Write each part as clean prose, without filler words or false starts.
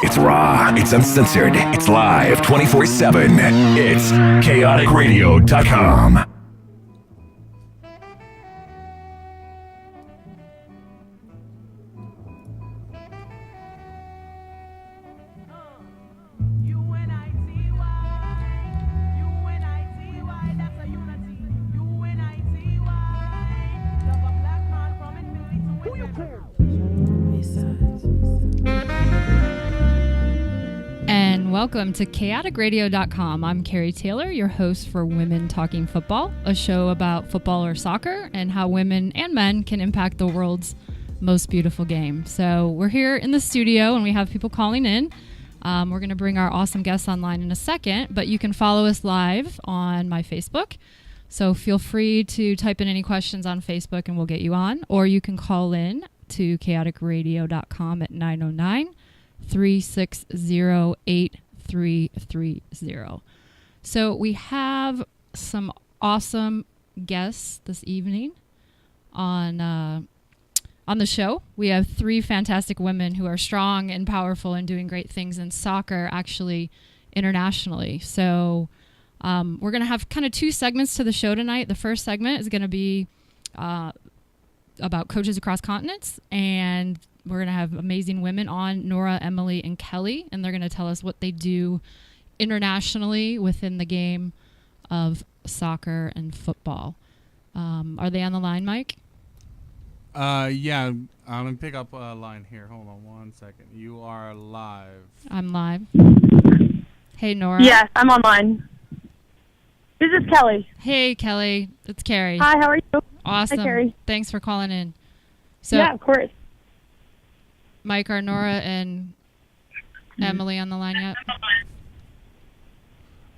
It's raw. It's uncensored. It's live 24/7. It's KaoticRadio.com. Welcome to KaoticRadio.com. I'm Carrie Taylor, your host for Women Talking Football, a show about football or soccer and how women and men can impact the world's most beautiful game. So we're here in the studio and we have people calling in. We're going to bring our awesome guests online in a second, but you can follow us live on my Facebook. So feel free to type in any questions on Facebook and we'll get you on, or you can call in to KaoticRadio.com at 909-360-8330. So we have some awesome guests this evening on the show. We have three fantastic women who are strong and powerful and doing great things in soccer, actually internationally. So we're going to have kind of two segments to the show tonight. The first segment is going to be about coaches across continents, and we're going to have amazing women on, Nora, Emily, and Kelly, and they're going to tell us what they do internationally within the game of soccer and football. Are they on the line, Mike? Yeah. Let me pick up a line here. Hold on one second. You are live. I'm live. Hey, Nora. Yes, I'm online. This is Kelly. Hey, Kelly. It's Carrie. Hi, how are you? Awesome. Hi, Carrie. Thanks for calling in. So, yeah, of course. Mike, are Nora and Emily on the line yet?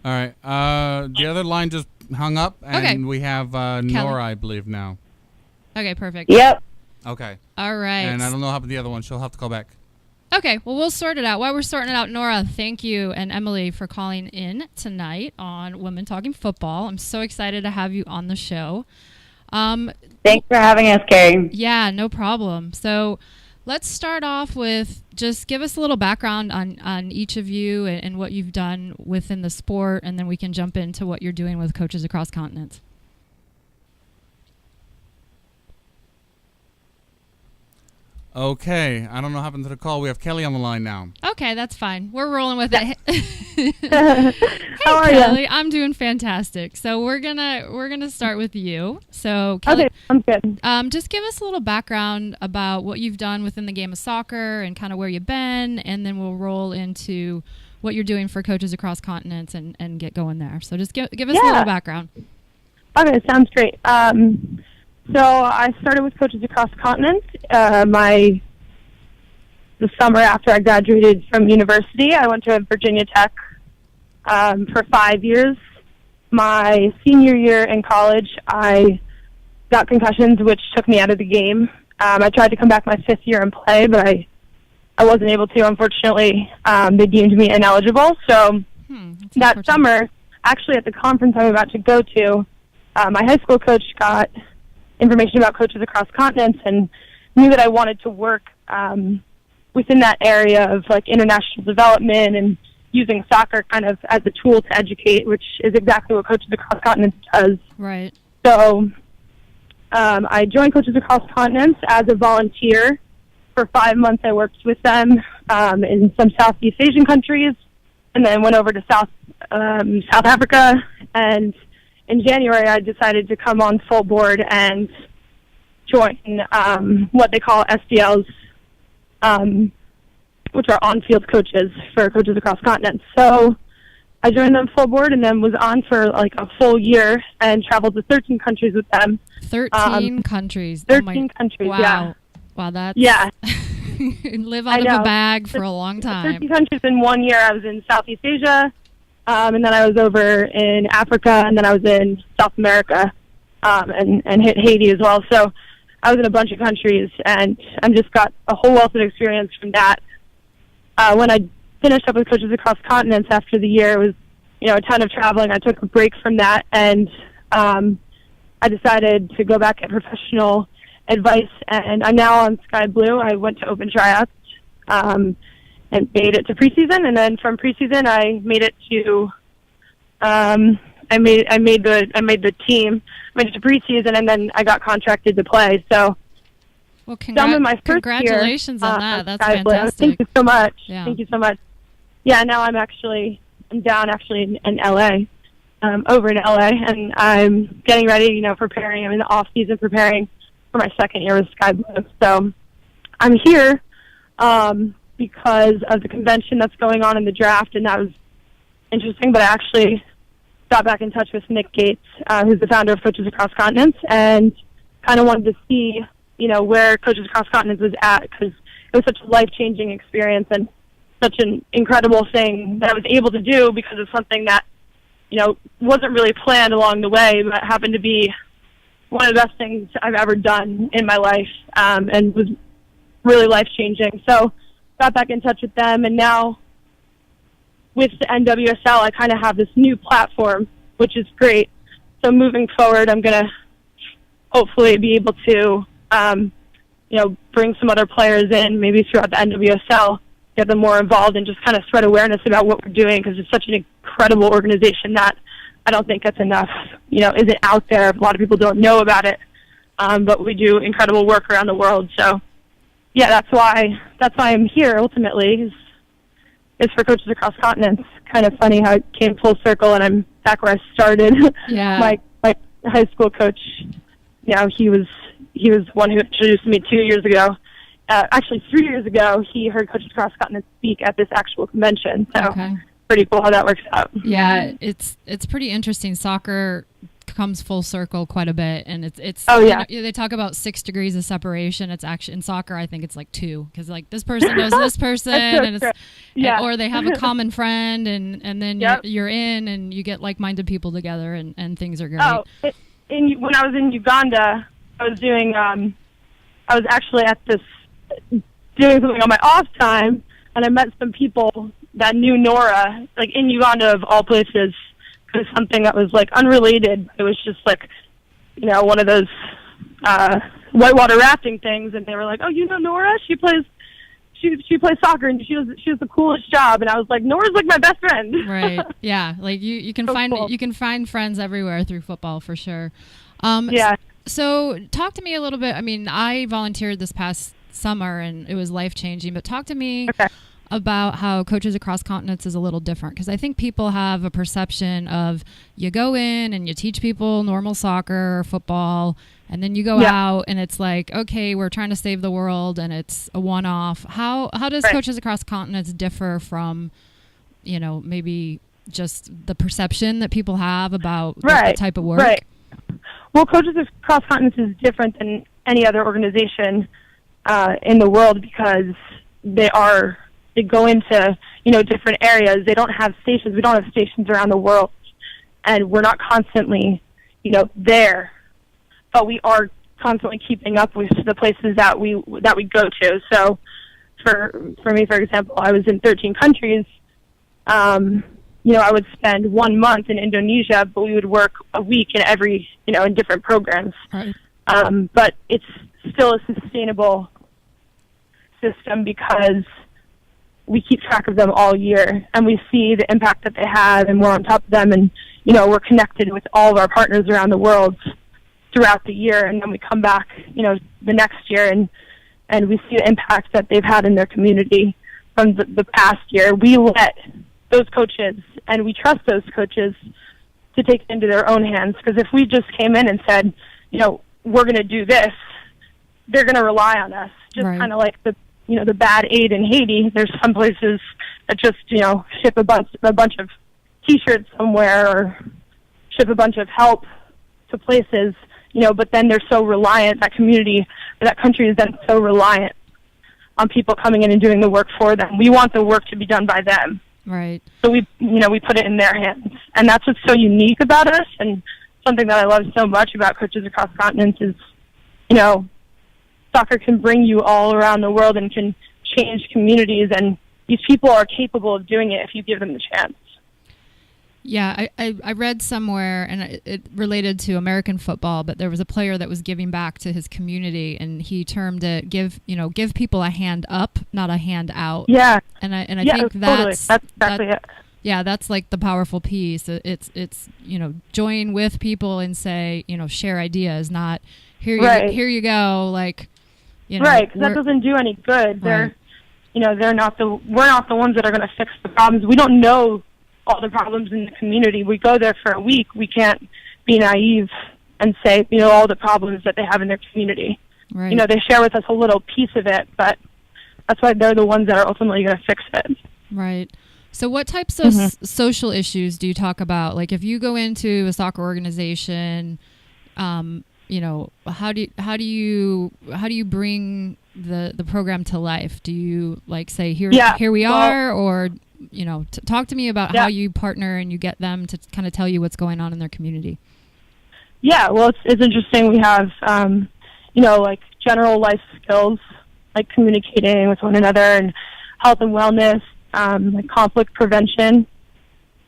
All right. The other line just hung up, and Okay. we have Nora, I believe, now. Okay, perfect. Yep. Okay. All right. And I don't know what happened to the other one. She'll have to call back. Okay, well, we'll sort it out. While we're sorting it out, Nora, thank you, and Emily, for calling in tonight on Women Talking Football. I'm so excited to have you on the show. Thanks for having us, Carrie. Yeah, no problem. So let's start off with just give us a little background on each of you and what you've done within the sport, and then we can jump into what you're doing with coaches across continents. Okay. I don't know what happened to the call. We have Kelly on the line now. Okay, that's fine. We're rolling with it. How are Kelly, you? I'm doing fantastic. So we're gonna start with you. So Kelly, Okay, I'm good. just give us a little background about what you've done within the game of soccer and kind of where you've been, and then we'll roll into what you're doing for coaches across continents and get going there. So just give us a little background. Okay, sounds great. So I started with Coaches Across Continents. The summer after I graduated from university, I went to Virginia Tech for 5 years. My senior year in college, I got concussions, which took me out of the game. I tried to come back my fifth year and play, but I wasn't able to, unfortunately. They deemed me ineligible. So that summer, actually at the conference I'm about to go to, my high school coach got information about Coaches Across Continents and knew that I wanted to work within that area of like international development and using soccer kind of as a tool to educate, which is exactly what Coaches Across Continents does. Right. So I joined Coaches Across Continents as a volunteer. For 5 months I worked with them in some Southeast Asian countries, and then went over to South Africa, and in January, I decided to come on full board and join what they call SDLs, which are on-field coaches for Coaches Across Continents. So I joined them full board and then was on for like a full year and traveled to 13 countries with them. 13 countries. 13 countries, wow. yeah. Wow, that's... Yeah. Live out of a bag for a long time. 13 countries in 1 year. I was in Southeast Asia, and then I was over in Africa, and then I was in South America, and hit Haiti as well. So I was in a bunch of countries, and I just got a whole wealth of experience from that. When I finished up with Coaches Across Continents after the year, it was, a ton of traveling. I took a break from that, and I decided to go back at professional advice, and I'm now on Sky Blue. I went to open tryouts, and and made it to preseason, and then from preseason I made it to I made the team, made it to preseason, and then I got contracted to play. So, well, congratulations on that. That's fantastic. Thank you so much. Yeah. Thank you so much. Yeah, now I'm down in LA, over in LA, and I'm getting ready. Preparing. I'm in the off season preparing for my second year with Sky Blue. So, I'm here because of the convention that's going on in the draft, and that was interesting. But I actually got back in touch with Nick Gates, who's the founder of Coaches Across Continents, and kind of wanted to see, where Coaches Across Continents was at, because it was such a life-changing experience and such an incredible thing that I was able to do because of something that, wasn't really planned along the way, but happened to be one of the best things I've ever done in my life, and was really life-changing. So got back in touch with them, and now with the NWSL, I kind of have this new platform, which is great. So moving forward, I'm going to hopefully be able to, bring some other players in, maybe throughout the NWSL, get them more involved, and just kind of spread awareness about what we're doing, because it's such an incredible organization that I don't think that's enough, isn't out there. A lot of people don't know about it, but we do incredible work around the world. So, yeah, that's why I'm here ultimately. Is for Coaches Across Continents. Kind of funny how it came full circle, and I'm back where I started. Yeah. my high school coach, he was the one who introduced me 2 years ago. Actually, 3 years ago, he heard Coaches Across Continents speak at this actual convention. So pretty cool how that works out. Yeah, it's pretty interesting. Soccer comes full circle quite a bit, and it's they talk about 6 degrees of separation. It's actually in soccer, I think it's like 2, because like this person knows this person, and it's or they have a common friend, and then you're in, and you get like-minded people together, and things are great. When I was in Uganda, I was doing I was actually doing something on my off time, and I met some people that knew Nora, like in Uganda of all places. It was something that was like unrelated. It was just like, one of those whitewater rafting things, and they were like, "Oh, Nora? She plays soccer, and she has the coolest job." And I was like, "Nora's like my best friend." Right? Yeah. Like you can find friends everywhere through football for sure. Yeah. So talk to me a little bit. I mean, I volunteered this past summer, and it was life-changing. But talk to me. Okay. About how Coaches Across Continents is a little different, because I think people have a perception of you go in and you teach people normal soccer or football, and then you go out and it's like, okay, we're trying to save the world, and it's a one-off. How does Coaches Across Continents differ from, maybe just the perception that people have about the type of work? Right. Well, Coaches Across Continents is different than any other organization in the world, because they go into, different areas. They don't have stations. We don't have stations around the world, and we're not constantly, there. But we are constantly keeping up with the places that we go to. So, for me, for example, I was in 13 countries. I would spend 1 month in Indonesia, but we would work a week in every, in different programs. Right. But it's still a sustainable system, because we keep track of them all year, and we see the impact that they have, and we're on top of them, and, we're connected with all of our partners around the world throughout the year, and then we come back, the next year, and we see the impact that they've had in their community from the past year. We let those coaches, and we trust those coaches to take it into their own hands, because if we just came in and said, we're going to do this, they're going to rely on us, just kind of like the bad aid in Haiti. There's some places that just, ship a bunch of T-shirts somewhere, or ship a bunch of help to places, but then they're so reliant, that community, or that country is then so reliant on people coming in and doing the work for them. We want the work to be done by them. Right. So we put it in their hands. And that's what's so unique about us, and something that I love so much about Coaches Across Continents is, soccer can bring you all around the world and can change communities, and these people are capable of doing it if you give them the chance. Yeah, I read somewhere, and it related to American football, but there was a player that was giving back to his community, and he termed it give people a hand up, not a hand out. Yeah. And I Yeah, think totally. That's exactly it. Yeah, that's like the powerful piece. It's join with people and say, share ideas, not here you go, like, Right, because that doesn't do any good. Right. We're not the ones that are going to fix the problems. We don't know all the problems in the community. We go there for a week. We can't be naive and say, all the problems that they have in their community. Right. They share with us a little piece of it, but that's why they're the ones that are ultimately going to fix it. Right. So what types of social issues do you talk about? Like if you go into a soccer organization, how do you bring the program to life? Do you like say here we are, or talk to me about how you partner and you get them to kind of tell you what's going on in their community? Yeah, well, it's interesting. We have like general life skills, like communicating with one another, and health and wellness, like conflict prevention.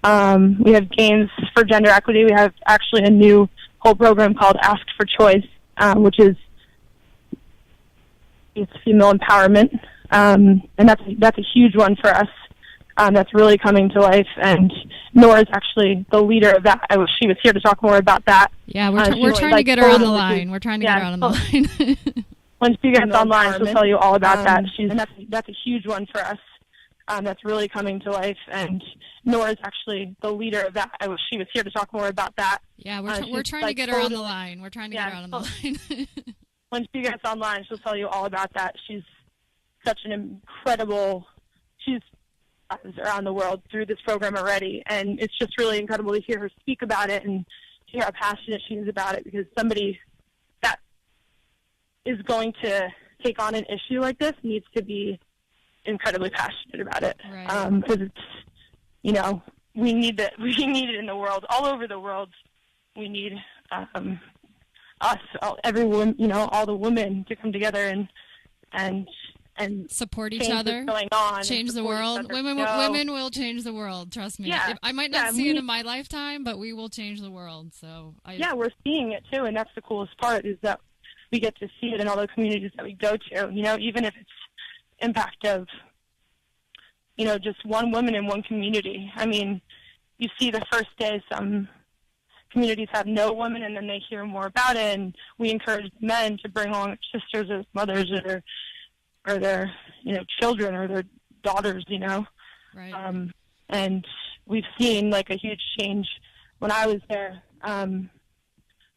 We have games for gender equity. We have actually a new whole program called Ask for Choice, which is female empowerment, and that's a huge one for us. That's really coming to life, and Nora's actually the leader of that. I wish she was here to talk more about that. Yeah, we're trying to get her on the line. We're trying to get her on the line. When she gets online, she'll tell you all about that. And that's a huge one for us. That's really coming to life, and Nora's actually the leader of that. I wish she was here to talk more about that. Yeah, we're trying to get her on the line. We're trying to get her on the line. When she gets online, she'll tell you all about that. She's such an incredible. She's around the world through this program already, and it's just really incredible to hear her speak about it and hear how passionate she is about it, because somebody that is going to take on an issue like this needs to be incredibly passionate about it. Right. Because it's, we need it in the world, all over the world. We need us, everyone, all the women to come together and support each other, change the world. Women will change the world. Trust me. Yeah. I might not see it in my lifetime, but we will change the world. So we're seeing it too, and that's the coolest part, is that we get to see it in all the communities that we go to. Even if it's impact of just one woman in one community. I mean, you see the first day some communities have no women, and then they hear more about it, and we encourage men to bring along their sisters or mothers or their children or their daughters, Right. And we've seen like a huge change. When I was there,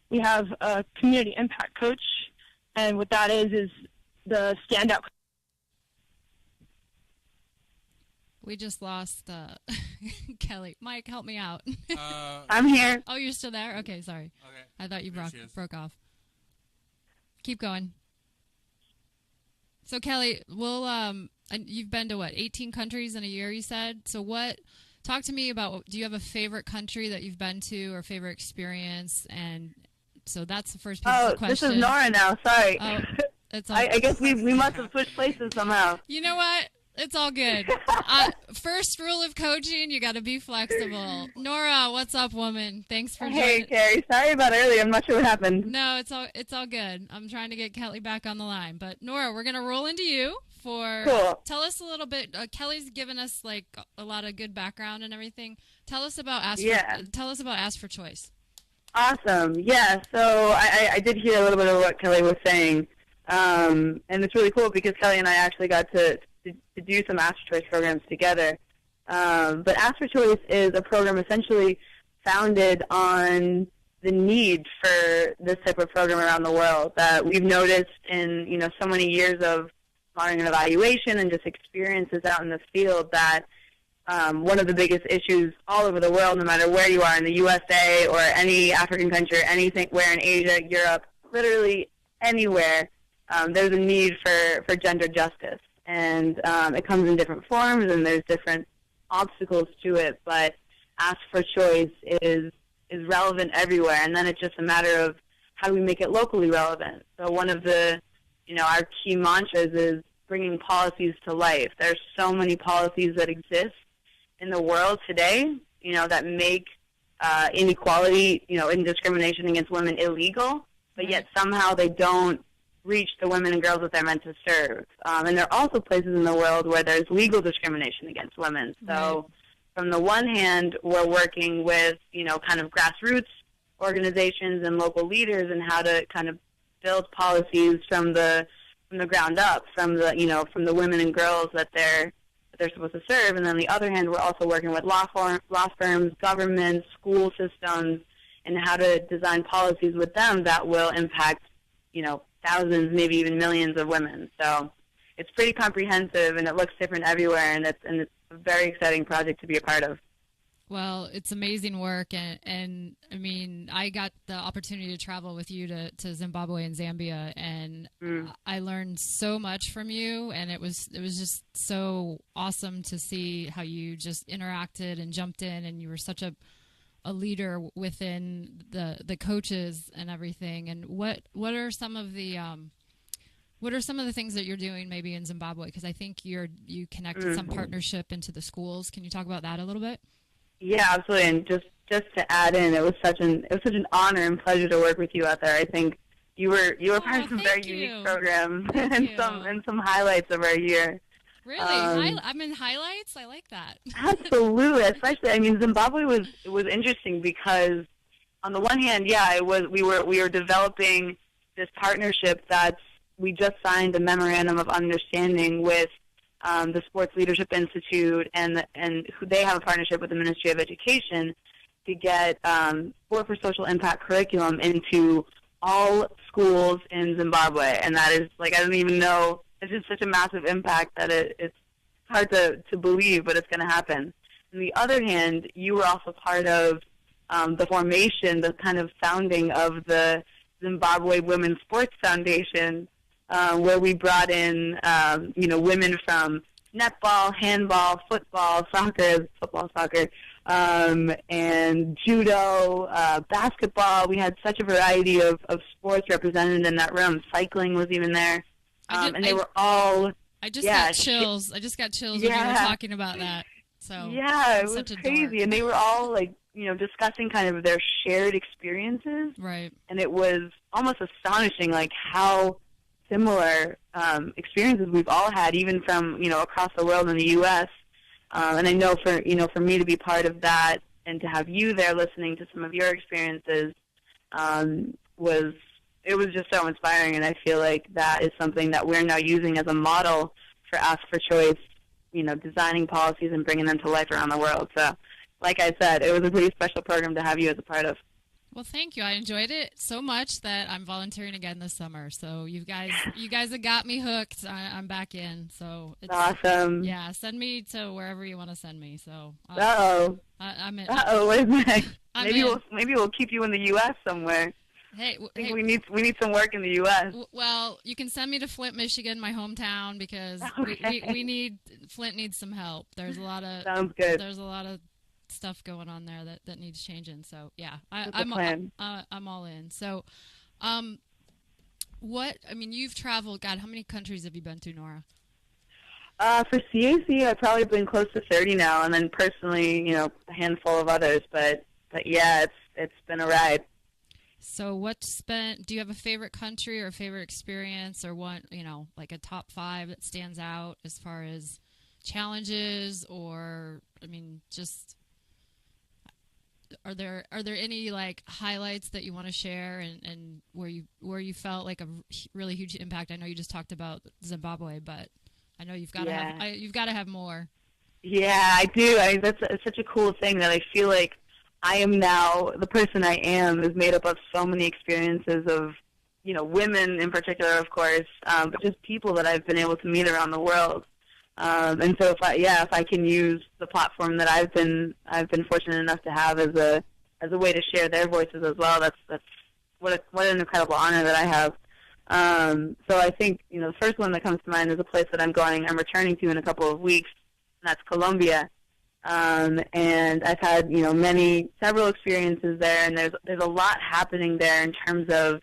we have a community impact coach, and what that is the standout. We just lost Kelly. Mike, help me out. I'm here. Oh, you're still there? Okay, sorry. Okay. I thought you broke off. Keep going. So Kelly, you've been to 18 countries in a year, you said. So talk to me about, do you have a favorite country that you've been to or favorite experience? And so that's the first piece of the question. This is Nora now. Sorry. Oh, I guess we must have switched places somehow. You know what? It's all good. First rule of coaching, you got to be flexible. Nora, what's up, woman? Thanks for joining. Hey, Carrie. Sorry about earlier. I'm not sure what happened. No, it's all good. I'm trying to get Kelly back on the line. But Nora, we're going to roll into you for Cool. Tell us a little bit. Kelly's given us like a lot of good background and everything. Tell us about Ask for Choice. Awesome. Yeah, so I did hear a little bit of what Kelly was saying. And it's really cool because Kelly and I actually got to do some Ask for Choice programs together. But Ask for Choice is a program essentially founded on the need for this type of program around the world that we've noticed in so many years of monitoring and evaluation and just experiences out in the field, that one of the biggest issues all over the world, no matter where you are in the USA or any African country or anything, where in Asia, Europe, literally anywhere, there's a need for gender justice. And it comes in different forms, and there's different obstacles to it. But Ask for Choice is relevant everywhere, and then it's just a matter of how do we make it locally relevant. So one of the, our key mantras is bringing policies to life. There's so many policies that exist in the world today, that make inequality, and discrimination against women illegal, but yet somehow they don't reach the women and girls that they're meant to serve. And there are also places in the world where there's legal discrimination against women. So from the one hand, we're working with, kind of grassroots organizations and local leaders and how to kind of build policies from the ground up, from the women and girls that they're supposed to serve. And on the other hand, we're also working with law firms, governments, school systems, and how to design policies with them that will impact, thousands, maybe even millions of women. So it's pretty comprehensive, and it looks different everywhere, and it's a very exciting project to be a part of. Well, it's amazing work, and I mean, I got the opportunity to travel with you to Zimbabwe and Zambia, and I learned so much from you, and it was just so awesome to see how you just interacted and jumped in, and you were such a leader within the coaches and everything. And what are some of the things that you're doing maybe in Zimbabwe? Because I think you connected some partnership into the schools. Can you talk about that a little bit? Yeah, absolutely. And just to add in, it was such an honor and pleasure to work with you out there. I think you were part of some very unique programs and some highlights of our year. Really, I'm in highlights. I like that. Absolutely, especially. I mean, Zimbabwe was interesting because on the one hand, we were developing this partnership we just signed a memorandum of understanding with the Sports Leadership Institute, and who they have a partnership with the Ministry of Education to get Sport for Social Impact curriculum into all schools in Zimbabwe. And that is, I don't even know, it's just such a massive impact that it's hard to believe, but it's going to happen. On the other hand, you were also part of the formation, the kind of founding of the Zimbabwe Women's Sports Foundation, where we brought in, women from netball, handball, football, soccer, and judo, basketball. We had such a variety of sports represented in that room. Cycling was even there. And they were all... I just got chills. I just got chills when you were talking about that. So it was crazy. And they were all, discussing kind of their shared experiences. Right. And it was almost astonishing, how similar experiences we've all had, even from across the world in the U.S. And I know for me to be part of that and to have you there listening to some of your experiences was just so inspiring. And I feel like that is something that we're now using as a model for Ask for Choice, designing policies and bringing them to life around the world. So, like I said, it was a pretty special program to have you as a part of. Well, thank you. I enjoyed it so much that I'm volunteering again this summer. So you guys have got me hooked. I'm back in. So it's awesome. Yeah, send me to wherever you want to send me. So I'm in. Wait a minute. Maybe we'll keep you in the U.S. somewhere. Hey, we need some work in the U.S. Well, you can send me to Flint, Michigan, my hometown, because Flint needs some help. There's a lot of sounds good. There's a lot of stuff going on there that needs changing. So yeah, I'm all in. So, you've traveled. God, how many countries have you been to, Nora? For CAC, I've probably been close to 30 now, and then personally, a handful of others. But yeah, it's been a ride. So do you have a favorite country or a favorite experience, or one, like a top 5 that stands out as far as challenges, or, just, are there any highlights that you want to share and where you felt like a really huge impact? I know you just talked about Zimbabwe, but I know you've got to have more. Yeah, I do. It's such a cool thing that I feel like I am now, the person I am is made up of so many experiences of, women in particular, of course, but just people that I've been able to meet around the world. And so if I can use the platform that I've been fortunate enough to have as a way to share their voices as well, that's what an incredible honor that I have. So I think, the first one that comes to mind is a place that I'm returning to in a couple of weeks, and that's Colombia. And I've had, several experiences there, and there's a lot happening there in terms of,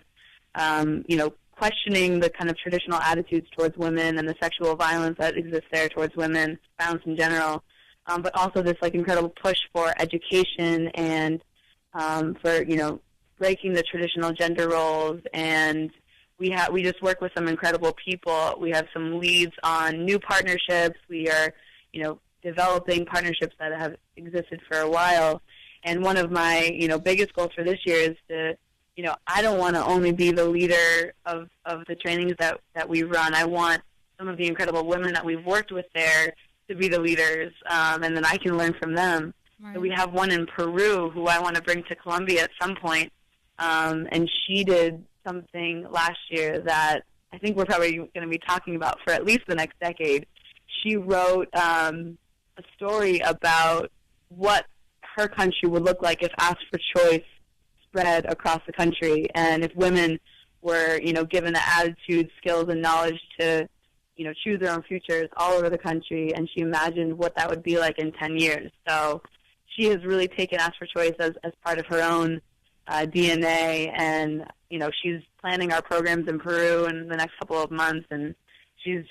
questioning the kind of traditional attitudes towards women and the sexual violence that exists there towards women, violence in general. but also this like incredible push for education and for breaking the traditional gender roles. And we just work with some incredible people. We have some leads on new partnerships. We are developing partnerships that have existed for a while. And one of my biggest goals for this year is to I don't want to only be the leader of the trainings that we run. I want some of the incredible women that we've worked with there to be the leaders, and then I can learn from them. Right. So we have one in Peru who I want to bring to Colombia at some point, and she did something last year that I think we're probably going to be talking about for at least the next decade. She wrote a story about what her country would look like if Ask for Choice spread across the country, and if women were, given the attitude, skills, and knowledge to, choose their own futures all over the country. And she imagined what that would be like in 10 years. So she has really taken Ask for Choice as part of her own DNA, and she's planning our programs in Peru in the next couple of months, and she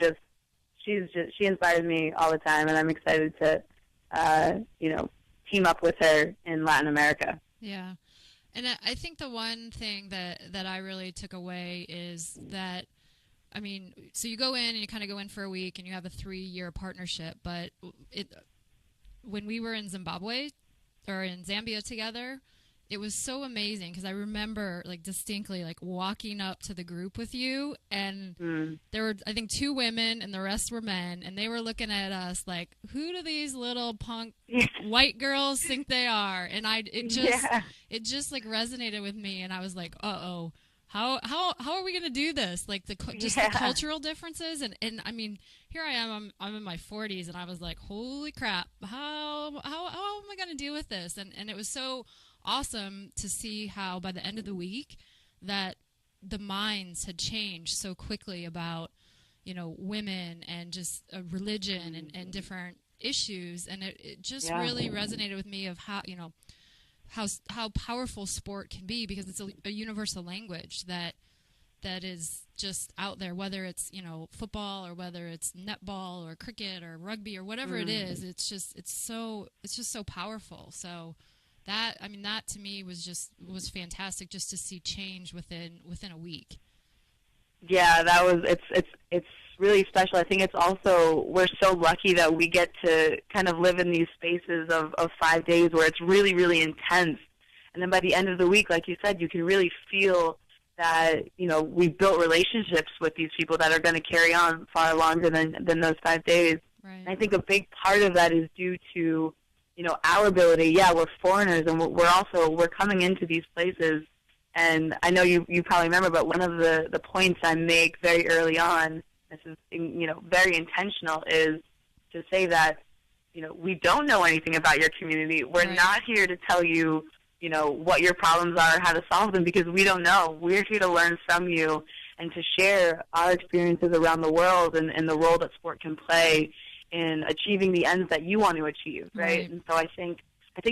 inspires me all the time, and I'm excited to team up with her in Latin America. Yeah. And I think the one thing that I really took away is that, so you go in and you kind of go in for a week and you have a 3-year partnership, but when we were in Zimbabwe or in Zambia together, it was so amazing because I remember distinctly walking up to the group with you, and there were, I think, 2 women and the rest were men, and they were looking at us like, who do these little punk white girls think they are? And it just resonated with me, and I was like, uh-oh, how are we going to do this? The cultural differences, and here I am, I'm in my 40s, and I was like, holy crap, how am I going to deal with this? And it was so awesome to see how by the end of the week that the minds had changed so quickly about women and just religion and different issues, and it just really resonated with me of how powerful sport can be, because it's a universal language that is just out there, whether it's football or whether it's netball or cricket or rugby or whatever it is. It's just so powerful. So that to me was fantastic, just to see change within a week. Yeah, it's really special. I think it's also, we're so lucky that we get to kind of live in these spaces of 5 days where it's really, really intense. And then by the end of the week, like you said, you can really feel that, we've built relationships with these people that are going to carry on far longer than those 5 days. Right. And I think a big part of that is due to our ability. Yeah, we're foreigners, and we're coming into these places. And I know you probably remember, but one of the points I make very early on, this is very intentional, is to say that we don't know anything about your community. We're not here to tell you what your problems are, how to solve them, because we don't know. We're here to learn from you and to share our experiences around the world and the role that sport can play in achieving the ends that you want to achieve, right? And so I think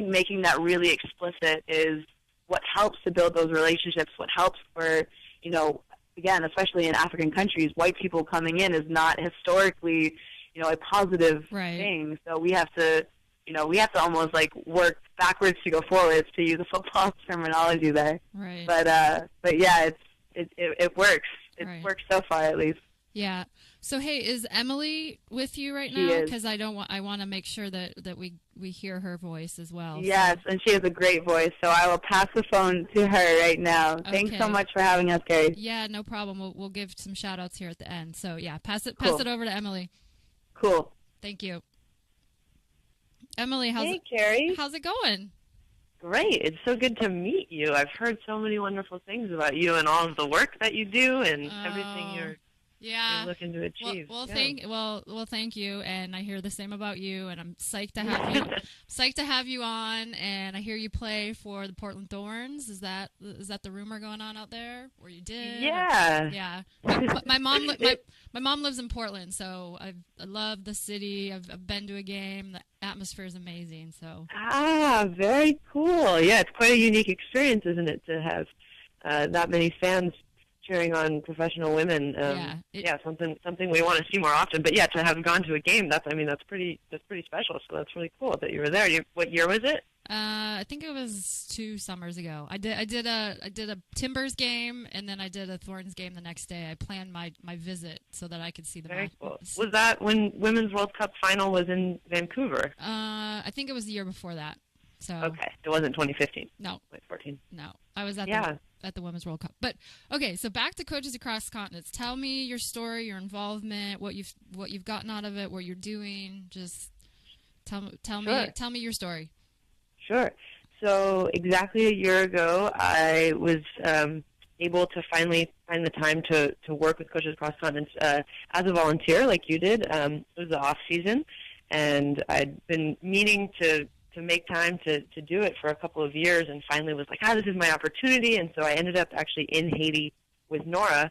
making that really explicit is what helps to build those relationships, what helps for, again, especially in African countries, white people coming in is not historically, a positive thing. So we have to almost work backwards to go forwards, to use a football terminology there. Right. But yeah, it works. It's worked so far, at least. Yeah. So hey, is Emily with you right She now? is. Because I want to make sure that we hear her voice as well. Yes, and she has a great voice, so I will pass the phone to her right now. Thanks so much for having us, Carrie. Yeah, no problem. We'll give some shout outs here at the end. So yeah, pass it over to Emily. Cool. Thank you. Emily, Carrie. how's it going? Great. It's so good to meet you. I've heard so many wonderful things about you and all of the work that you do and everything you're looking to achieve. Well, thank you, and I hear the same about you, and I'm psyched to have you. Psyched to have you on, and I hear you play for the Portland Thorns. Is that the rumor going on out there, or you did? Yeah. Yeah. My mom lives in Portland, so I love the city. I've been to a game. The atmosphere is amazing. So. Very cool. Yeah, it's quite a unique experience, isn't it, to have that many fans cheering on professional women. Something we want to see more often. But yeah, to have gone to a game, that's pretty special. So that's really cool that you were there. What year was it? I think it was 2 summers ago. I did a Timbers game, and then I did a Thorns game the next day. I planned my visit so that I could see the match. Cool. Was that when Women's World Cup final was in Vancouver? I think it was the year before that. So okay, it wasn't 2015. No, 2014. No, I was at the Women's World Cup. But okay, so back to Coaches Across Continents. Tell me your story, your involvement, what you've gotten out of it, what you're doing. Just tell me your story. Sure. So exactly a year ago, I was able to finally find the time to work with Coaches Across Continents as a volunteer, like you did. It was the off season, and I'd been meaning to make time to do it for a couple of years, and finally was like, this is my opportunity. And so I ended up actually in Haiti with Nora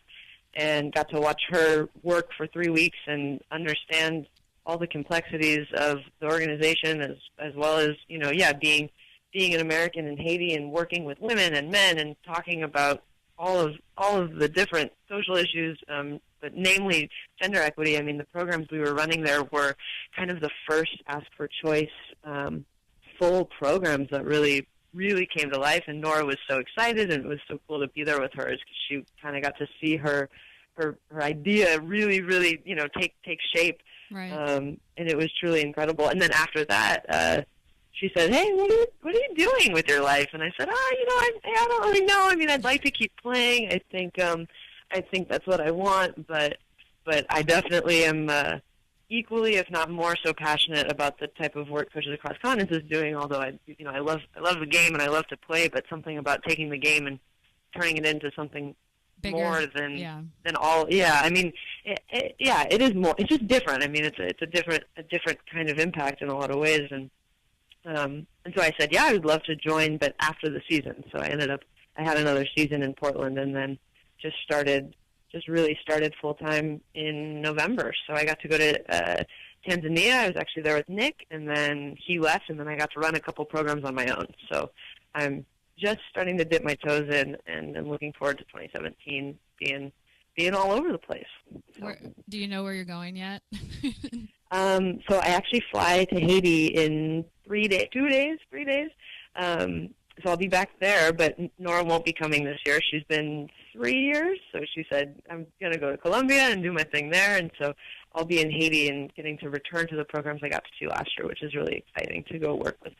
and got to watch her work for 3 weeks and understand all the complexities of the organization, as well as, being an American in Haiti and working with women and men and talking about all of the different social issues, but namely gender equity. I mean, the programs we were running there were kind of the first Ask for Choice full programs that really came to life, and Nora was so excited, and it was so cool to be there with her, because she kind of got to see her idea really take shape, right. And it was truly incredible. And then after that, she said, "Hey, what are you doing with your life?" And I said, I don't really know. I mean, I'd like to keep playing. I think that's what I want, but I definitely am equally, if not more so, passionate about the type of work Coaches Across Continents is doing. Although I love the game and I love to play, but something about taking the game and turning it into something bigger, more than all. Yeah, I mean, it is more. It's just different. I mean, it's a different kind of impact in a lot of ways, and so I said, I would love to join, but after the season. So I had another season in Portland, and then really started full time in November. So I got to go to Tanzania. I was actually there with Nick, and then he left, and then I got to run a couple programs on my own. So I'm just starting to dip my toes in, and I'm looking forward to 2017 being all over the place. So. Do you know where you're going yet? So I actually fly to Haiti in 3 days. So I'll be back there, but Nora won't be coming this year. She's been 3 years, so she said, I'm going to go to Colombia and do my thing there, and so I'll be in Haiti and getting to return to the programs I got to see last year, which is really exciting to go work with.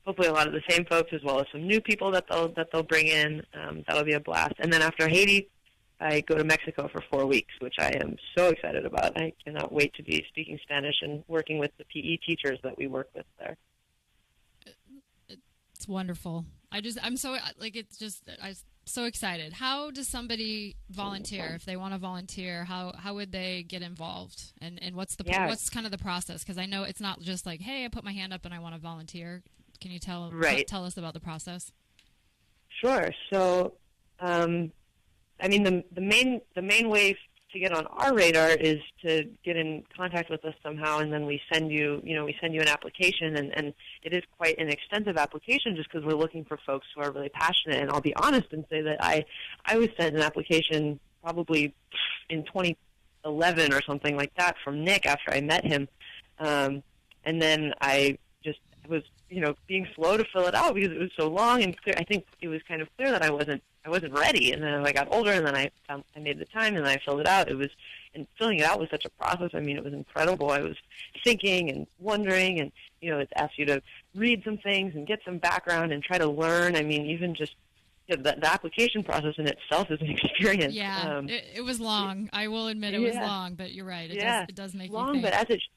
Hopefully a lot of the same folks, as well as some new people that they'll bring in. That'll be a blast. And then after Haiti, I go to Mexico for 4 weeks, which I am so excited about. I cannot wait to be speaking Spanish and working with the PE teachers that we work with there. It's wonderful. I'm so so excited. How does somebody volunteer if they want to volunteer? How would they get involved? And what's what's kind of the process? Because I know it's not just like, hey, I put my hand up and I want to volunteer. Can you tell us about the process? Sure. So, I mean, the main way to get on our radar is to get in contact with us somehow, and then we send you an application, and it is quite an extensive application just because we're looking for folks who are really passionate. And I'll be honest and say that I was sent an application probably in 2011 or something like that from Nick after I met him, and then I was being slow to fill it out because it was so long and clear. I think it was kind of clear that I wasn't ready, and then as I got older, and then I made the time, and I filled it out. And filling it out was such a process. I mean, it was incredible. I was thinking and wondering, and it asks you to read some things and get some background and try to learn. I mean, even just the application process in itself is an experience. Yeah, it was long. I will admit it was long, but you're right. It does make long, you think.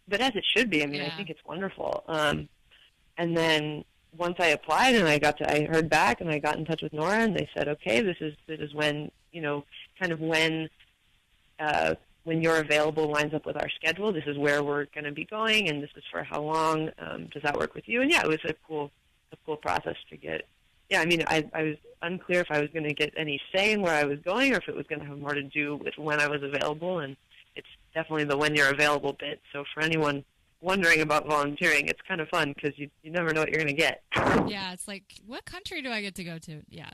but as it should be. I mean, I think it's wonderful. And then once I applied and I heard back and I got in touch with Nora, and they said, okay, this is when when you're available lines up with our schedule. This is where we're going to be going, and this is for how long. Does that work with you? And it was a cool process to get. Yeah, I mean, I was unclear if I was going to get any say in where I was going, or if it was going to have more to do with when I was available. And it's definitely the when you're available bit. So for anyone wondering about volunteering, it's kind of fun because you never know what you're going to get. Yeah, it's like, what country do I get to go to? Yeah.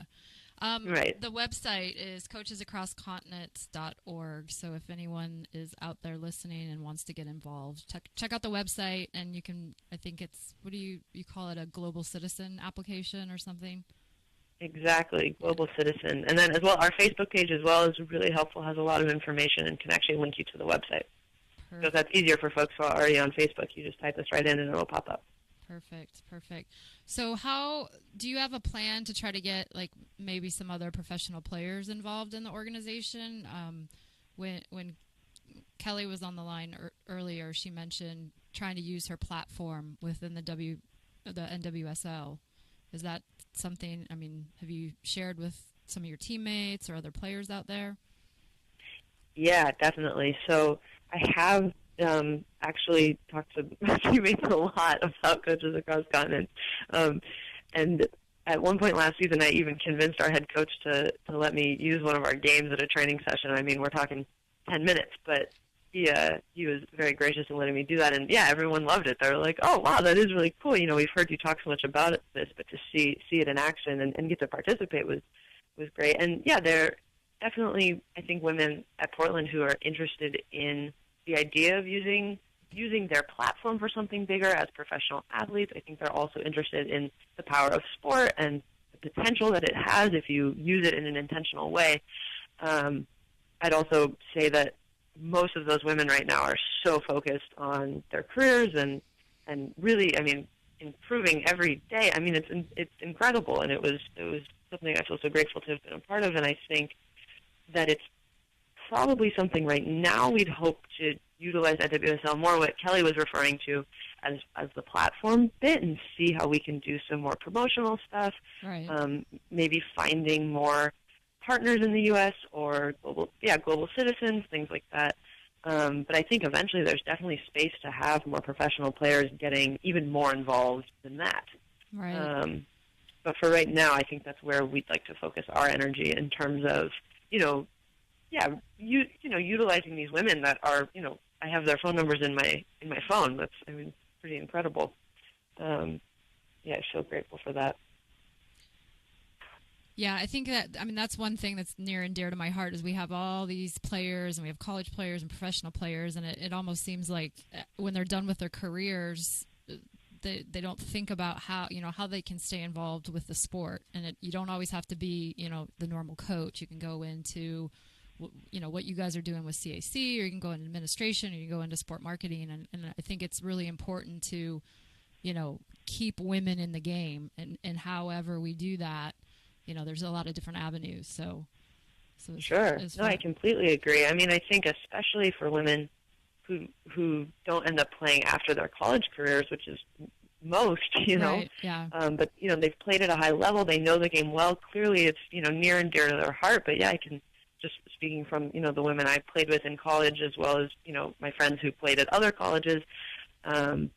Right. The website is coachesacrosscontinents.org. So if anyone is out there listening and wants to get involved, check out the website, and you can, I think it's, what do you call it, a global citizen application or something? Exactly, Global Citizen. And then as well, our Facebook page as well is really helpful, has a lot of information, and can actually link you to the website. So if that's easier for folks who are already on Facebook, you just type this right in and it'll pop up. Perfect. So how do you have a plan to try to get like maybe some other professional players involved in the organization? When Kelly was on the line earlier, she mentioned trying to use her platform within the NWSL. Is that something, I mean, have you shared with some of your teammates or other players out there? Yeah, definitely. So I have actually talked to my teammates a lot about Coaches Across Continents. And at one point last season, I even convinced our head coach to let me use one of our games at a training session. I mean, we're talking 10 minutes, but he was very gracious in letting me do that. And, yeah, everyone loved it. They were like, oh, wow, that is really cool. You know, we've heard you talk so much about this, but to see it in action and get to participate was great. And, yeah, there are definitely, I think, women at Portland who are interested in the idea of using their platform for something bigger as professional athletes. I think they're also interested in the power of sport and the potential that it has if you use it in an intentional way. I'd also say that most of those women right now are so focused on their careers and really, I mean, improving every day. I mean, it's incredible, and it was something I feel so grateful to have been a part of, and I think that it's probably something right now we'd hope to utilize at WSL more, what Kelly was referring to as the platform bit, and see how we can do some more promotional stuff, Right. Maybe finding more partners in the U.S. or global citizens, things like that. But I think eventually there's definitely space to have more professional players getting even more involved than that. Right. But for right now, I think that's where we'd like to focus our energy in terms of, utilizing these women that are, I have their phone numbers in my phone. That's, I mean, pretty incredible. I feel grateful for that. Yeah, I think that, I mean, that's one thing that's near and dear to my heart is we have all these players, and we have college players and professional players, and it almost seems like when they're done with their careers, they don't think about how they can stay involved with the sport. And you don't always have to be, the normal coach. You can go into, what you guys are doing with CAC, or you can go into administration, or you can go into sport marketing. And I think it's really important to, keep women in the game. And however we do that, there's a lot of different avenues. So sure. No, I completely agree. I mean, I think especially for women who don't end up playing after their college careers, which is most, Right, yeah. But, they've played at a high level. They know the game well. Clearly it's, near and dear to their heart. But, yeah, I can just speaking from, the women I played with in college as well as, my friends who played at other colleges. There's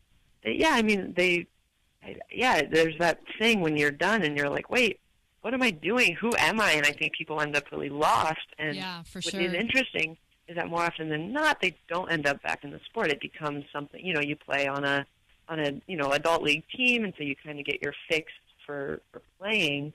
that thing when you're done and you're like, wait, what am I doing? Who am I? And I think people end up really lost. And yeah, for what sure. is interesting is that more often than not, they don't end up back in the sport. It becomes something, you play on a adult league team, and so you kind of get your fix for playing.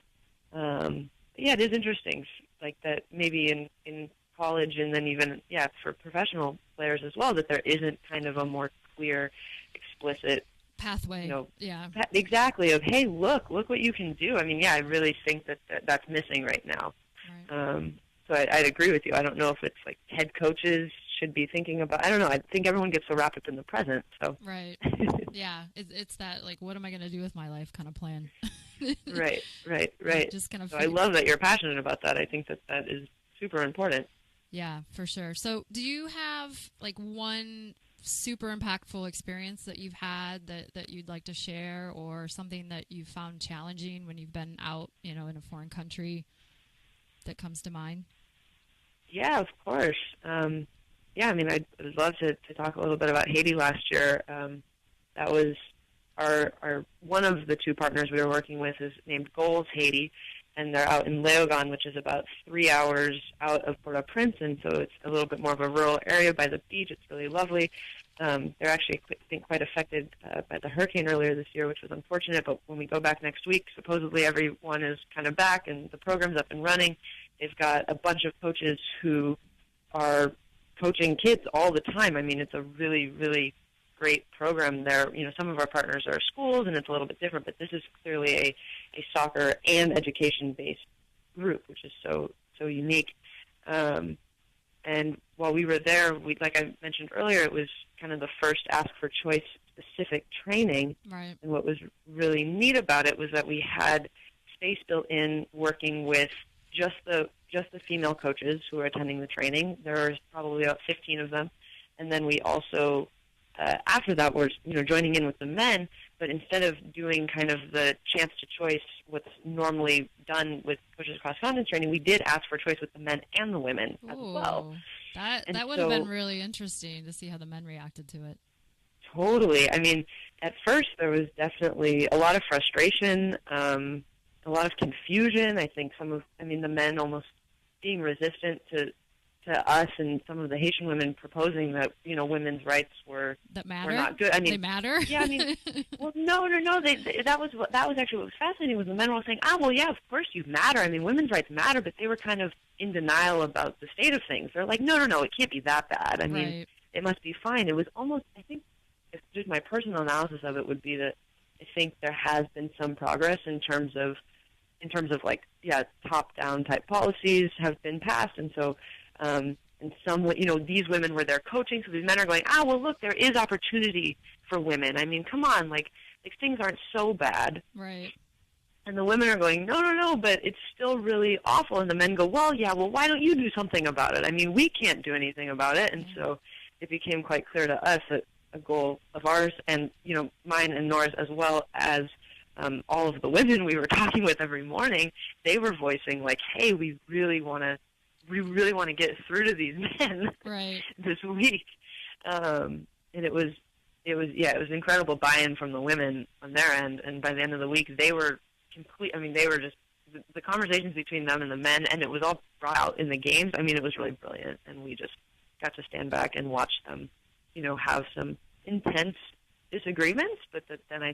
It is interesting, like that maybe in college and then even, for professional players as well, that there isn't kind of a more clear, explicit pathway. Yeah. Exactly, of, hey, look what you can do. I mean, I really think that's missing right now. Right. So I'd agree with you. I don't know if it's like head coaches should be thinking about, I don't know, I think everyone gets so wrapped up in the present. So Right. Yeah. It's that, like, what am I going to do with my life kind of plan. Right. Just kind of. So I love that you're passionate about that. I think that is super important. Yeah, for sure. So do you have, like, one super impactful experience that you've had that you'd like to share, or something that you found challenging when you've been out, in a foreign country that comes to mind? Yeah, of course. I mean, I'd love to talk a little bit about Haiti last year. That was our one of the two partners we were working with is named Goals Haiti, and they're out in Léogâne, which is about 3 hours out of Port-au-Prince, and so it's a little bit more of a rural area by the beach. It's really lovely. they're actually, I think, quite affected by the hurricane earlier this year, which was unfortunate. But when we go back next week, supposedly everyone is kind of back and the program's up and running. They've got a bunch of coaches who are coaching kids all the time. I mean, it's a really, really great program there. Some of our partners are schools, and it's a little bit different, but this is clearly a soccer and education-based group, which is so unique. And while we were there, like I mentioned earlier, it was kind of the first Ask for Choice specific training. Right. And what was really neat about it was that we had space built in working with just the female coaches who are attending the training. There are probably about 15 of them. And then we also, after that, were joining in with the men, but instead of doing kind of the chance to choice, what's normally done with Coaches Cross Continent training, we did ask for choice with the men and the women as well. That would have been really interesting to see how the men reacted to it. Totally. I mean, at first there was definitely a lot of frustration, a lot of confusion. I think the men almost being resistant to us and some of the Haitian women proposing that, women's rights were not good. I mean, they matter? Yeah, I mean, well, no. That was actually what was fascinating was the men were saying, well, yeah, of course you matter. I mean, women's rights matter, but they were kind of in denial about the state of things. They're like, no, it can't be that bad. I mean, it must be fine. It was almost, I think, if just my personal analysis of it would be that I think there has been some progress in terms of top-down type policies have been passed, and so and some, these women were there coaching, so these men are going, well, look, there is opportunity for women. I mean, come on, like things aren't so bad. Right. And the women are going, no, but it's still really awful. And the men go, well, why don't you do something about it? I mean, we can't do anything about it. And so it became quite clear to us that a goal of ours and, mine and Nora's, as well as all of the women we were talking with every morning, they were voicing like, hey, we really want to get through to these men this week. And it was incredible buy-in from the women on their end. And by the end of the week, they were they were just, the conversations between them and the men, and it was all brought out in the games. I mean, it was really brilliant. And we just got to stand back and watch them, have some intense disagreements, but then I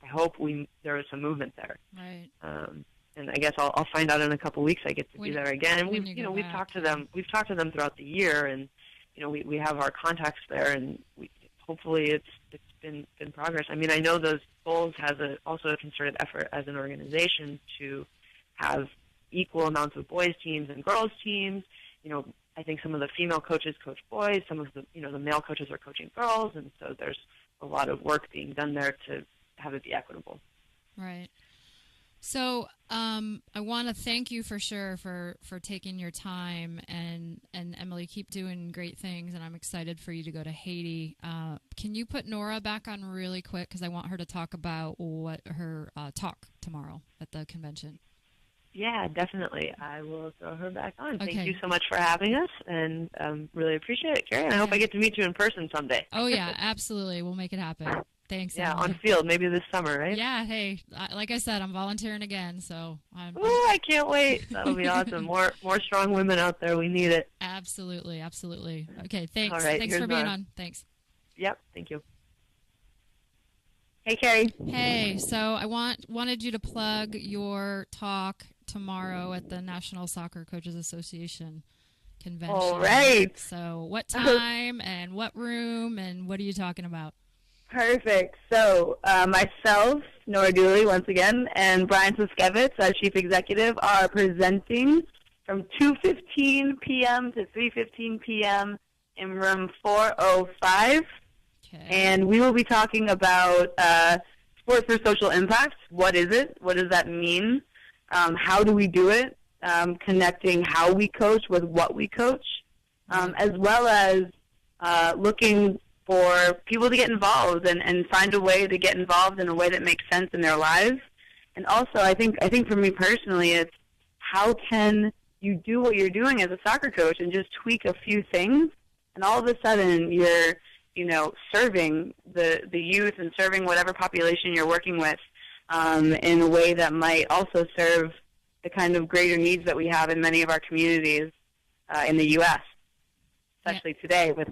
hope there was some movement there. Right. And I guess I'll find out in a couple of weeks. I get to be there again, and we've talked to them. We've talked to them throughout the year, and we have our contacts there, and hopefully it's been progress. I mean, I know those goals has also a concerted effort as an organization to have equal amounts of boys teams and girls teams. I think some of the female coaches coach boys, some of the the male coaches are coaching girls, and so there's a lot of work being done there to have it be equitable. Right. So I want to thank you for sure for taking your time, and Emily, keep doing great things, and I'm excited for you to go to Haiti. Can you put Nora back on really quick, because I want her to talk about what her talk tomorrow at the convention. Yeah, definitely. I will throw her back on. Okay. Thank you so much for having us, and really appreciate it, Carrie. And I hope I get to meet you in person someday. Oh, yeah, absolutely. We'll make it happen. Thanks, Yeah, Emily. on field, maybe this summer, right? Yeah, hey, like I said, I'm volunteering again, so Ooh, I can't wait. That'll be awesome. More strong women out there. We need it. Absolutely. Okay, thanks. All right, Thanks for being on. Thanks. Yep, thank you. Hey, Carrie. Hey, so I wanted you to plug your talk tomorrow at the National Soccer Coaches Association convention. All right. So what time and what room and what are you talking about? Perfect. So myself, Nora Dooley, once again, and Brian Siskevitz, our chief executive, are presenting from 2:15 p.m. to 3:15 p.m. in room 405. Okay. And we will be talking about sport for social impact. What is it? What does that mean? How do we do it? Connecting how we coach with what we coach, as well as looking for people to get involved and find a way to get involved in a way that makes sense in their lives. And also, I think for me personally, it's how can you do what you're doing as a soccer coach and just tweak a few things, and all of a sudden you're serving the youth and serving whatever population you're working with in a way that might also serve the kind of greater needs that we have in many of our communities in the U.S. especially today with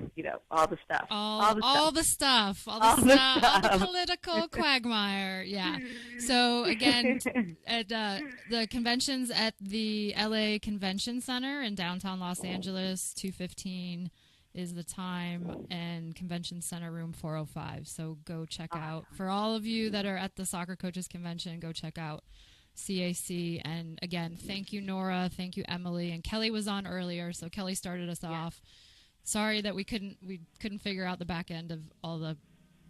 all the stuff. All the stuff. All the political quagmire. Yeah. So again, at the convention's at the LA Convention Center in downtown Los Angeles. 2:15 is the time, and Convention Center room 405. So go check out. For all of you that are at the Soccer Coaches Convention, go check out CAC. And again, thank you, Nora. Thank you, Emily. And Kelly was on earlier, so Kelly started us off. Sorry that we couldn't figure out the back end of all the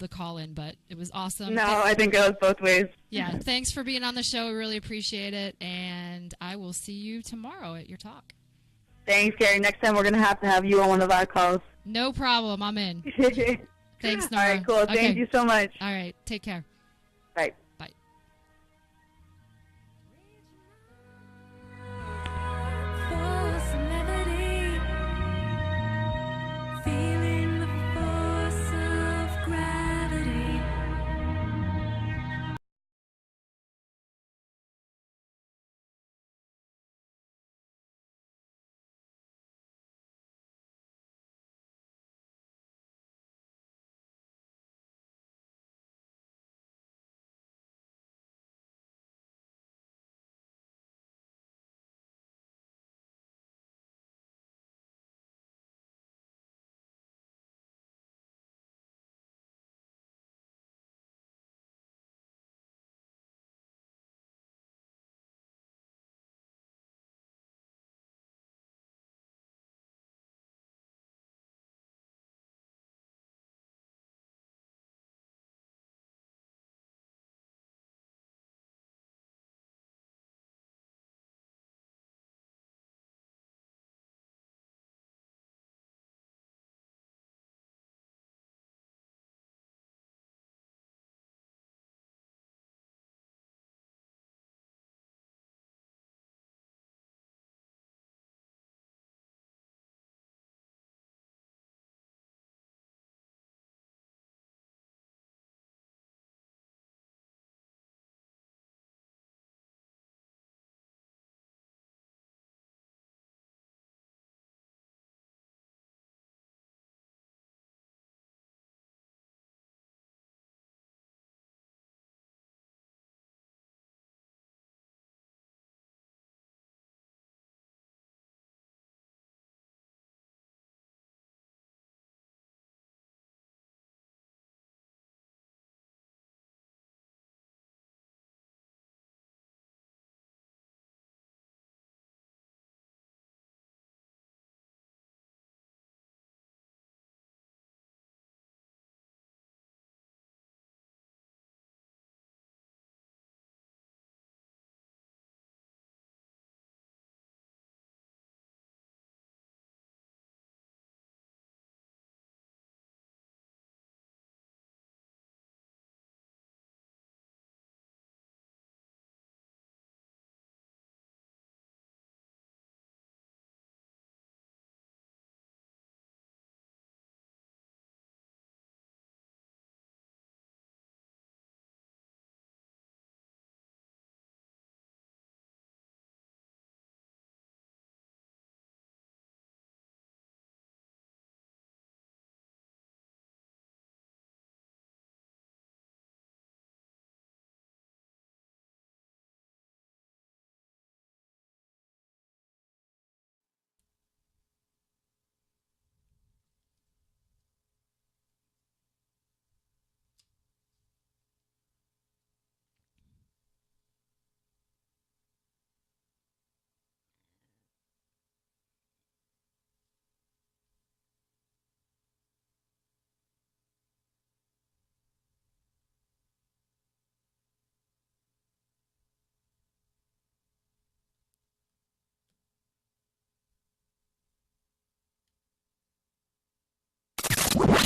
call in, but it was awesome. No, I think it was both ways. Yeah, thanks for being on the show. We really appreciate it, and I will see you tomorrow at your talk. Thanks, Gary. Next time we're gonna have to have you on one of our calls. No problem. I'm in. Thanks, Nora. All right, cool. Okay. Thank you so much. All right, take care. Bye. Bye.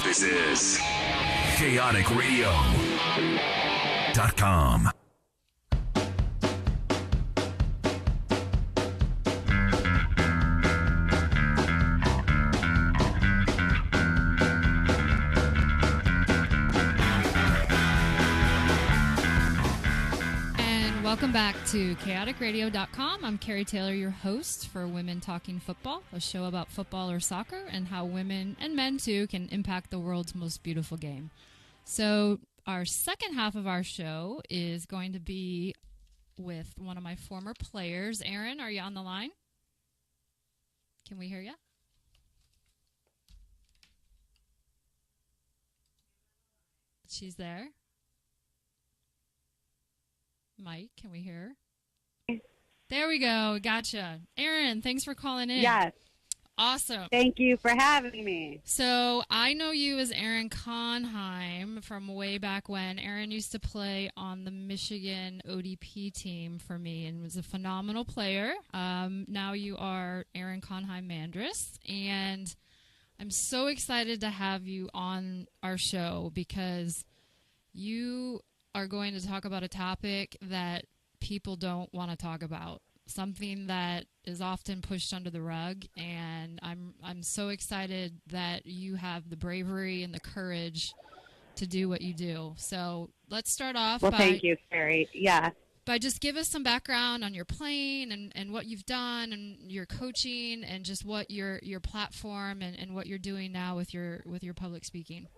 This is KaoticRadio.com. Welcome back to KaoticRadio.com. I'm Carrie Taylor, your host for Women Talking Football, a show about football or soccer and how women and men too can impact the world's most beautiful game. So our second half of our show is going to be with one of my former players. Erin, are you on the line? Can we hear you? She's there. Mike, can we hear her? There we go. Gotcha. Erin, thanks for calling in. Yes. Awesome. Thank you for having me. So I know you as Erin Conheim from way back when. Erin used to play on the Michigan ODP team for me and was a phenomenal player. Now you are Erin Conheim Mandris, and I'm so excited to have you on our show because you are going to talk about a topic that people don't want to talk about, something that is often pushed under the rug, and I'm so excited that you have the bravery and the courage to do what you do. So let's start off thank you, Carrie. Yeah. By just give us some background on your playing and what you've done and your coaching and just what your platform and what you're doing now with your public speaking.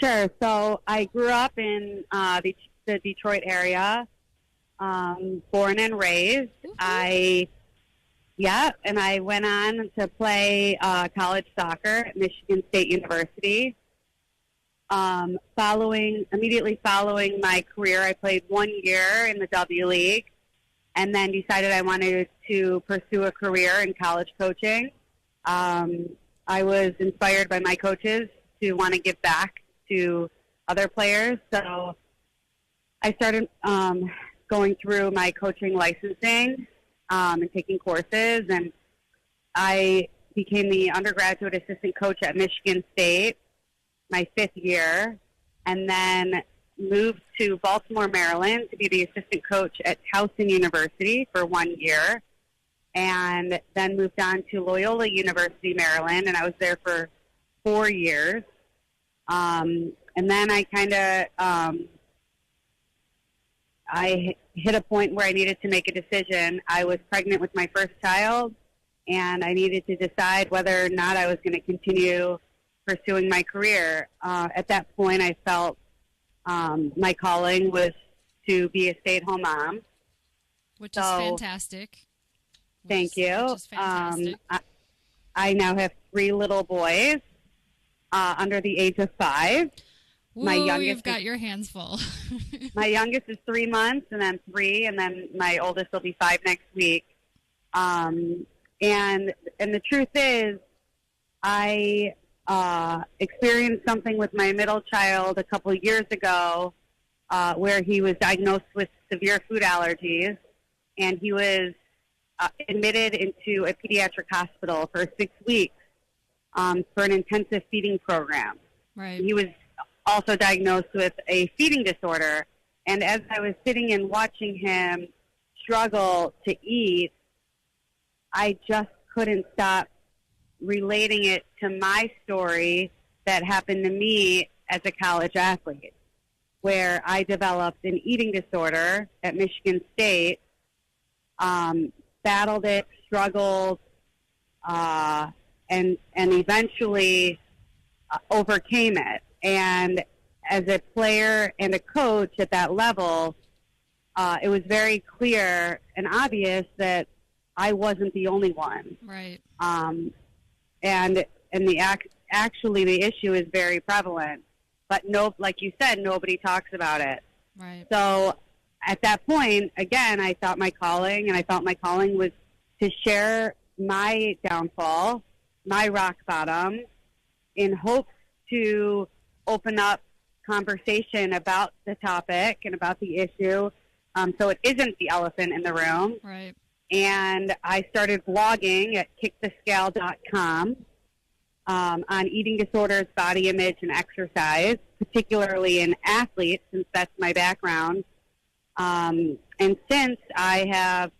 Sure. So I grew up in the Detroit area, born and raised. Mm-hmm. And I went on to play college soccer at Michigan State University. Immediately following my career, I played 1 year in the W League and then decided I wanted to pursue a career in college coaching. I was inspired by my coaches to want to give back to other players. So I started going through my coaching licensing and taking courses, and I became the undergraduate assistant coach at Michigan State my 5th year, and then moved to Baltimore, Maryland to be the assistant coach at Towson University for 1 year, and then moved on to Loyola University, Maryland, and I was there for 4 years. And then I I hit a point where I needed to make a decision. I was pregnant with my first child, and I needed to decide whether or not I was going to continue pursuing my career. At that point, I felt my calling was to be a stay-at-home mom. Which is fantastic. Thank you. Which is fantastic. I now have 3 little boys under the age of 5. Whoa, you've got your hands full. My youngest is 3 months, and then 3, and then my oldest will be 5 next week. And the truth is, I experienced something with my middle child a couple of years ago where he was diagnosed with severe food allergies, and he was admitted into a pediatric hospital for 6 weeks for an intensive feeding program. Right. He was also diagnosed with a feeding disorder, and as I was sitting and watching him struggle to eat, I just couldn't stop relating it to my story that happened to me as a college athlete, where I developed an eating disorder at Michigan State, battled it, struggled, and eventually overcame it. And as a player and a coach at that level, it was very clear and obvious that I wasn't the only one. Right. And actually the issue is very prevalent, but like you said, nobody talks about it. Right. So at that point, again, I thought my calling was to share my downfall, my rock bottom, in hopes to open up conversation about the topic and about the issue, so it isn't the elephant in the room. Right. And I started blogging at kickthescale.com on eating disorders, body image, and exercise, particularly in athletes, since that's my background. And since I have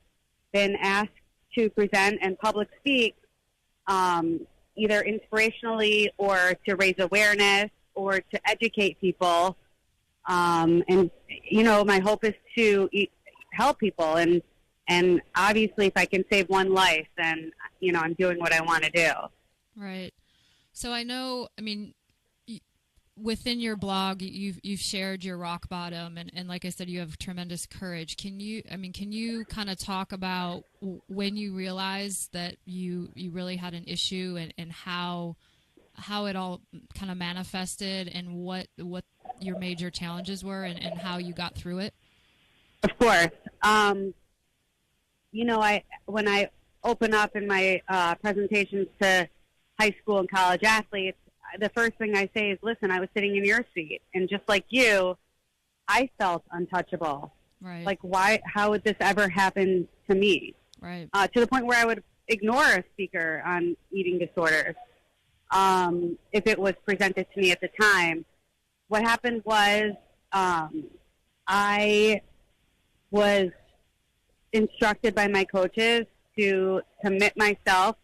been asked to present and public speak, either inspirationally or to raise awareness or to educate people. And, my hope is to, help people. And obviously, if I can save one life, then, I'm doing what I want to do. Right. So I know, I mean, within your blog, you've shared your rock bottom, and like I said, you have tremendous courage. Can you kind of talk about when you realized that you really had an issue, and how it all kind of manifested, and what your major challenges were, and how you got through it? Of course. When I open up in my presentations to high school and college athletes, the first thing I say is, listen, I was sitting in your seat, and just like you, I felt untouchable. Right. Like, how would this ever happen to me? Right. To the point where I would ignore a speaker on eating disorders if it was presented to me at the time. What happened was I was instructed by my coaches to commit myself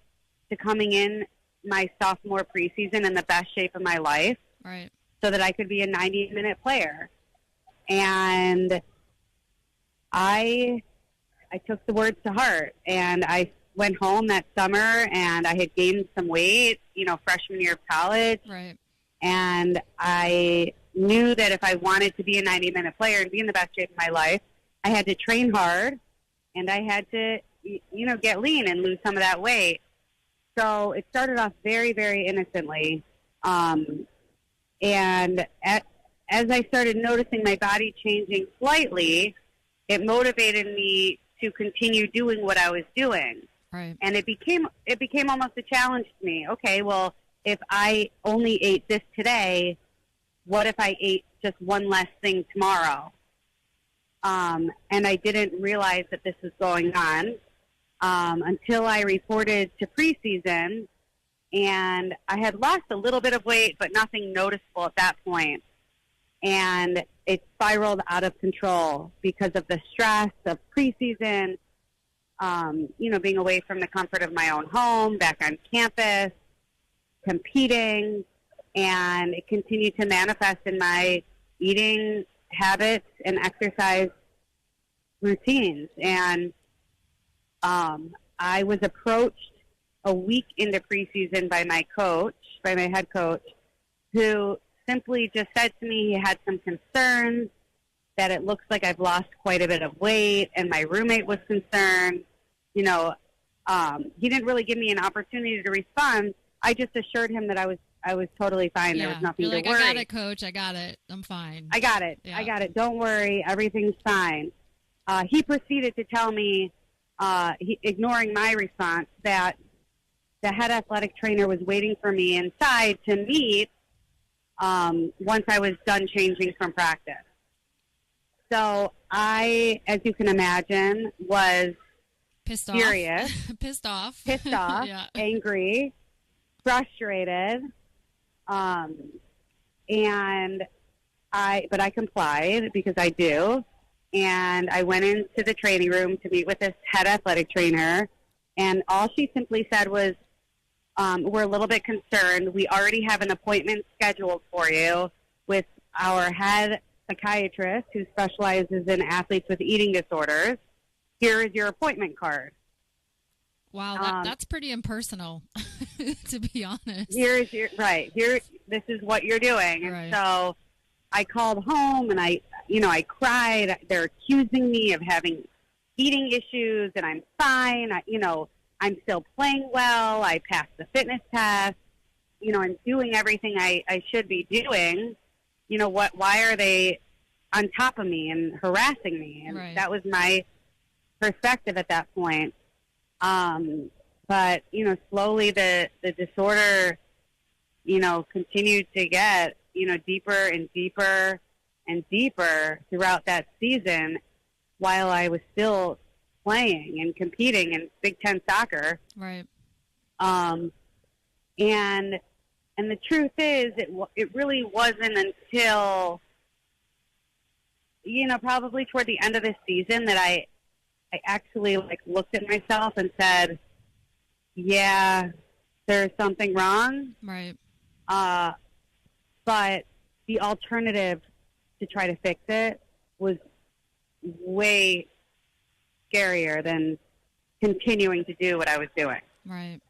to coming in my sophomore preseason in the best shape of my life, right, so that I could be a 90-minute player. And I took the words to heart, and I went home that summer, and I had gained some weight, freshman year of college. right, And I knew that if I wanted to be a 90-minute player and be in the best shape of my life, I had to train hard, and I had to, get lean and lose some of that weight. So it started off very, very innocently. And as I started noticing my body changing slightly, it motivated me to continue doing what I was doing. right, And it became almost a challenge to me. Okay, well, if I only ate this today, what if I ate just one less thing tomorrow? And I didn't realize that this was going on until I reported to preseason, and I had lost a little bit of weight, but nothing noticeable at that point. And it spiraled out of control because of the stress of preseason, being away from the comfort of my own home, back on campus, competing, and it continued to manifest in my eating habits and exercise routines. And I was approached a week into preseason by my head coach, who simply just said to me he had some concerns, that it looks like I've lost quite a bit of weight, and my roommate was concerned. He didn't really give me an opportunity to respond. I just assured him that I was totally fine. Yeah. There was nothing You're like, to worry. I got it, coach. I got it. I'm fine. I got it. Yeah. I got it. Don't worry. Everything's fine. He proceeded to tell me, ignoring my response, that the head athletic trainer was waiting for me inside to meet once I was done changing from practice. So I, as you can imagine, was Pissed furious, off. pissed off, Yeah. angry, frustrated, but I complied because I do. And I went into the training room to meet with this head athletic trainer, and all she simply said was, we're a little bit concerned. We already have an appointment scheduled for you with our head psychiatrist who specializes in athletes with eating disorders. Here is your appointment card. Wow, that's pretty impersonal, to be honest. This is what you're doing. And Right. so I called home, and I cried. They're accusing me of having eating issues, and I'm fine. I'm still playing well. I passed the fitness test. I'm doing everything I should be doing. Why are they on top of me and harassing me? And Right. that was my perspective at that point. But, slowly the disorder, continued to get, deeper and deeper and deeper throughout that season, while I was still playing and competing in Big Ten soccer. Right. And the truth is, it really wasn't until, probably toward the end of the season that I actually looked at myself and said, yeah, there's something wrong. Right. But the alternative to try to fix it was way scarier than continuing to do what I was doing. Right.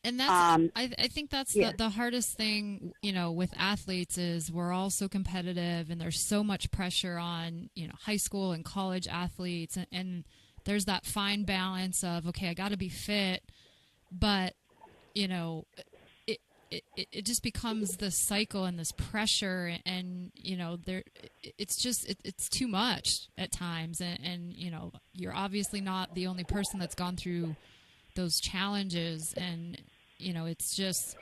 And that's, I think that's the hardest thing, with athletes is we're all so competitive and there's so much pressure on, high school and college athletes. And there's that fine balance of, okay, I got to be fit, but, it just becomes this cycle and this pressure and, it's too much at times. And, you're obviously not the only person that's gone through those challenges, and it's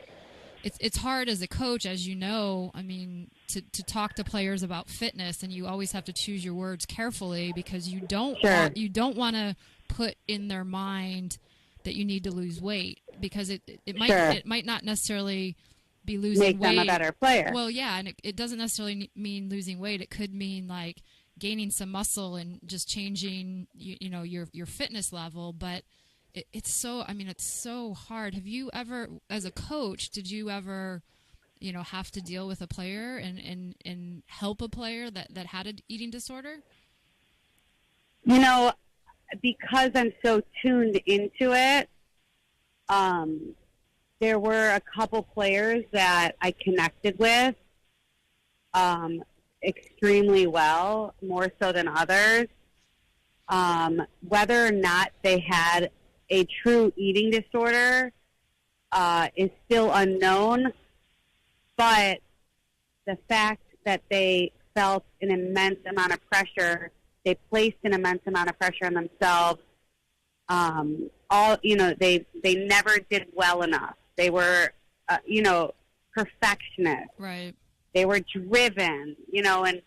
hard as a coach, as to talk to players about fitness, and you always have to choose your words carefully because you don't want to put in their mind that you need to lose weight, because it might not necessarily be losing weight. Make them a better player. Well, yeah, and it doesn't necessarily mean losing weight. It could mean like gaining some muscle and just changing your fitness level, but it's so hard. Have you ever, as a coach, did you ever, have to deal with a player and help a player that had an eating disorder? Because I'm so tuned into it, there were a couple players that I connected with extremely well, more so than others. Whether or not they had a true eating disorder is still unknown, but the fact that they felt an immense amount of pressure, they placed an immense amount of pressure on themselves. They never did well enough. They were, perfectionists. Right. They were driven, and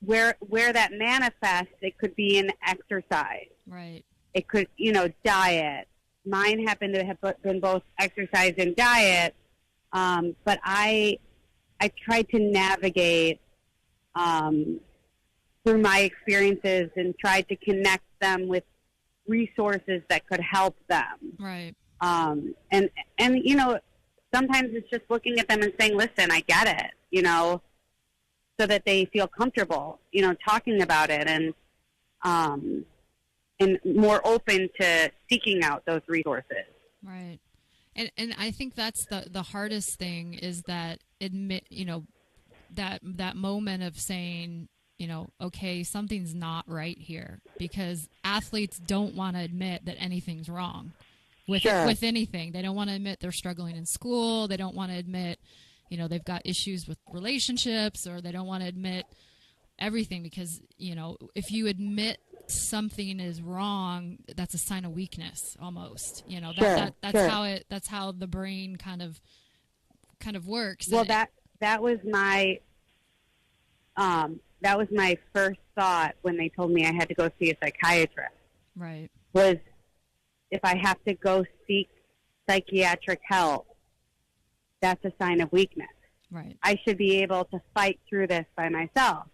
where that manifests, it could be in exercise. Right. It could, diet. Mine happened to have been both exercise and diet, but I tried to navigate through my experiences and tried to connect them with resources that could help them. Right. And sometimes it's just looking at them and saying, "Listen, I get it," so that they feel comfortable, talking about it and more open to seeking out those resources. Right. And I think that's the hardest thing is that that moment of saying, okay, something's not right here, because athletes don't want to admit that anything's wrong with anything. They don't want to admit they're struggling in school. They don't want to admit, they've got issues with relationships, or they don't want to admit everything, because, if you admit something is wrong, that's a sign of weakness almost. That's how the brain kind of works. Well, that was my first thought when they told me I had to go see a psychiatrist. Right. Was if I have to go seek psychiatric help, that's a sign of weakness. Right. I should be able to fight through this by myself,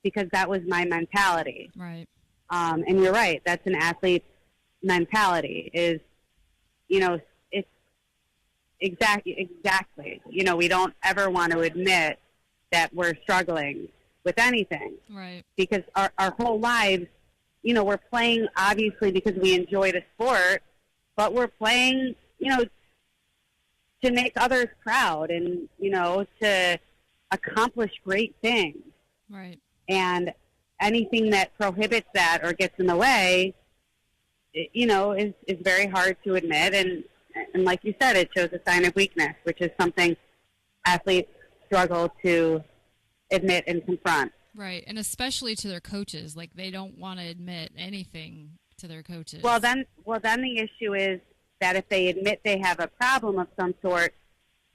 because that was my mentality. Right. And you're right. That's an athlete's mentality is, it's exactly. We don't ever want to admit that we're struggling with anything. Right. Because our whole lives, we're playing obviously because we enjoy the sport, but we're playing, to make others proud and, to accomplish great things. Right. And anything that prohibits that or gets in the way, is very hard to admit. And like you said, it shows a sign of weakness, which is something athletes struggle to admit and confront. Right. And especially to their coaches. Like, they don't want to admit anything to their coaches. Well, then the issue is that if they admit they have a problem of some sort,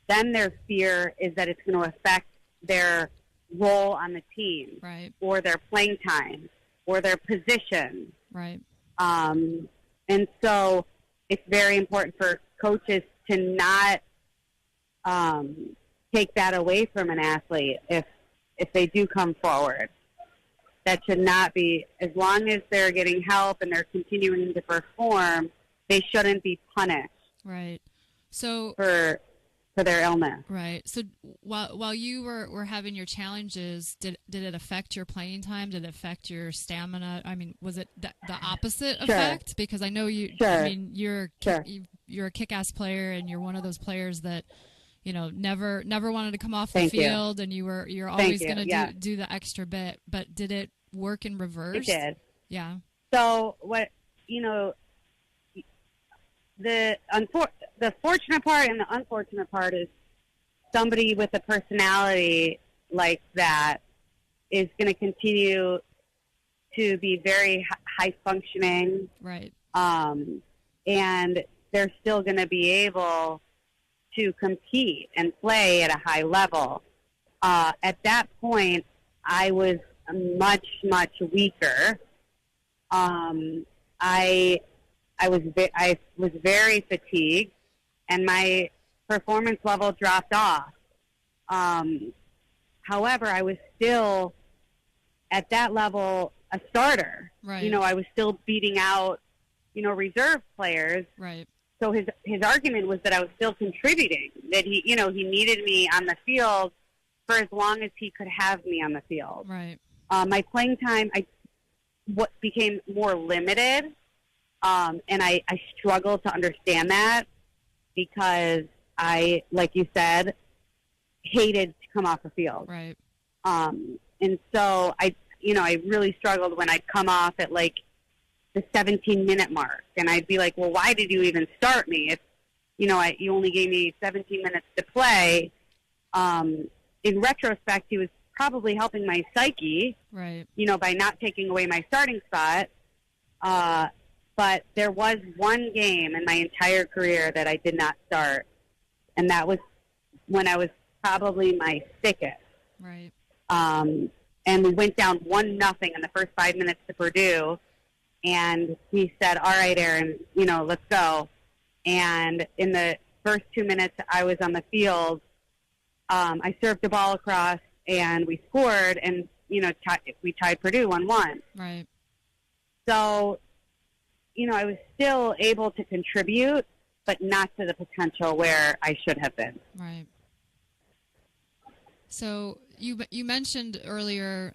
then their fear is that it's going to affect their role on the team, right, or their playing time, or their position. Right. And so it's very important for coaches to not take that away from an athlete if they do come forward. That should not be, as long as they're getting help and they're continuing to perform, they shouldn't be punished. Right. So for for their illness. Right. So while you were having your challenges, did it affect your playing time? Did it affect your stamina? I mean, was it the opposite effect? Because I know you. Sure. I mean, you're a kick-ass player, and you're one of those players that, never wanted to come off the field, and you're always going to do the extra bit. But did it work in reverse? It did. Yeah. So the fortunate part and the unfortunate part is somebody with a personality like that is going to continue to be very high functioning. Right. And they're still going to be able to compete and play at a high level. At that point, I was much, much weaker. I was very fatigued, and my performance level dropped off. However, I was still at that level a starter. Right. I was still beating out, reserve players. Right. So his argument was that I was still contributing, that he needed me on the field for as long as he could have me on the field. Right. My playing time became more limited. And I struggled to understand that because I, like you said, hated to come off the field. Right. And so I really struggled when I'd come off at like the 17-minute mark, and I'd be like, well, why did you even start me if, you only gave me 17 minutes to play? In retrospect, he was probably helping my psyche, right? By not taking away my starting spot. But there was one game in my entire career that I did not start, and that was when I was probably my sickest. Right. And we went down 1-0 in the first 5 minutes to Purdue, and he said, all right, Aaron, let's go. And in the first 2 minutes I was on the field, I served the ball across, and we scored, and, we tied Purdue 1-1. Right. So, I was still able to contribute, but not to the potential where I should have been. Right. So you mentioned earlier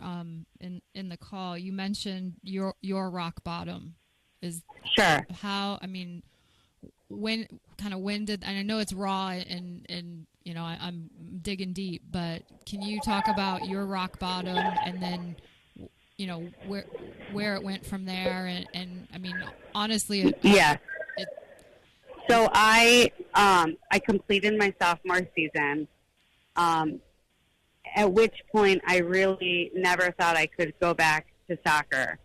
in the call, you mentioned your rock bottom is sure how, I mean, when did, and I know it's raw and I'm digging deep, but can you talk about your rock bottom and then where it went from there, and I mean, honestly, so I completed my sophomore season, at which point I really never thought I could go back to soccer.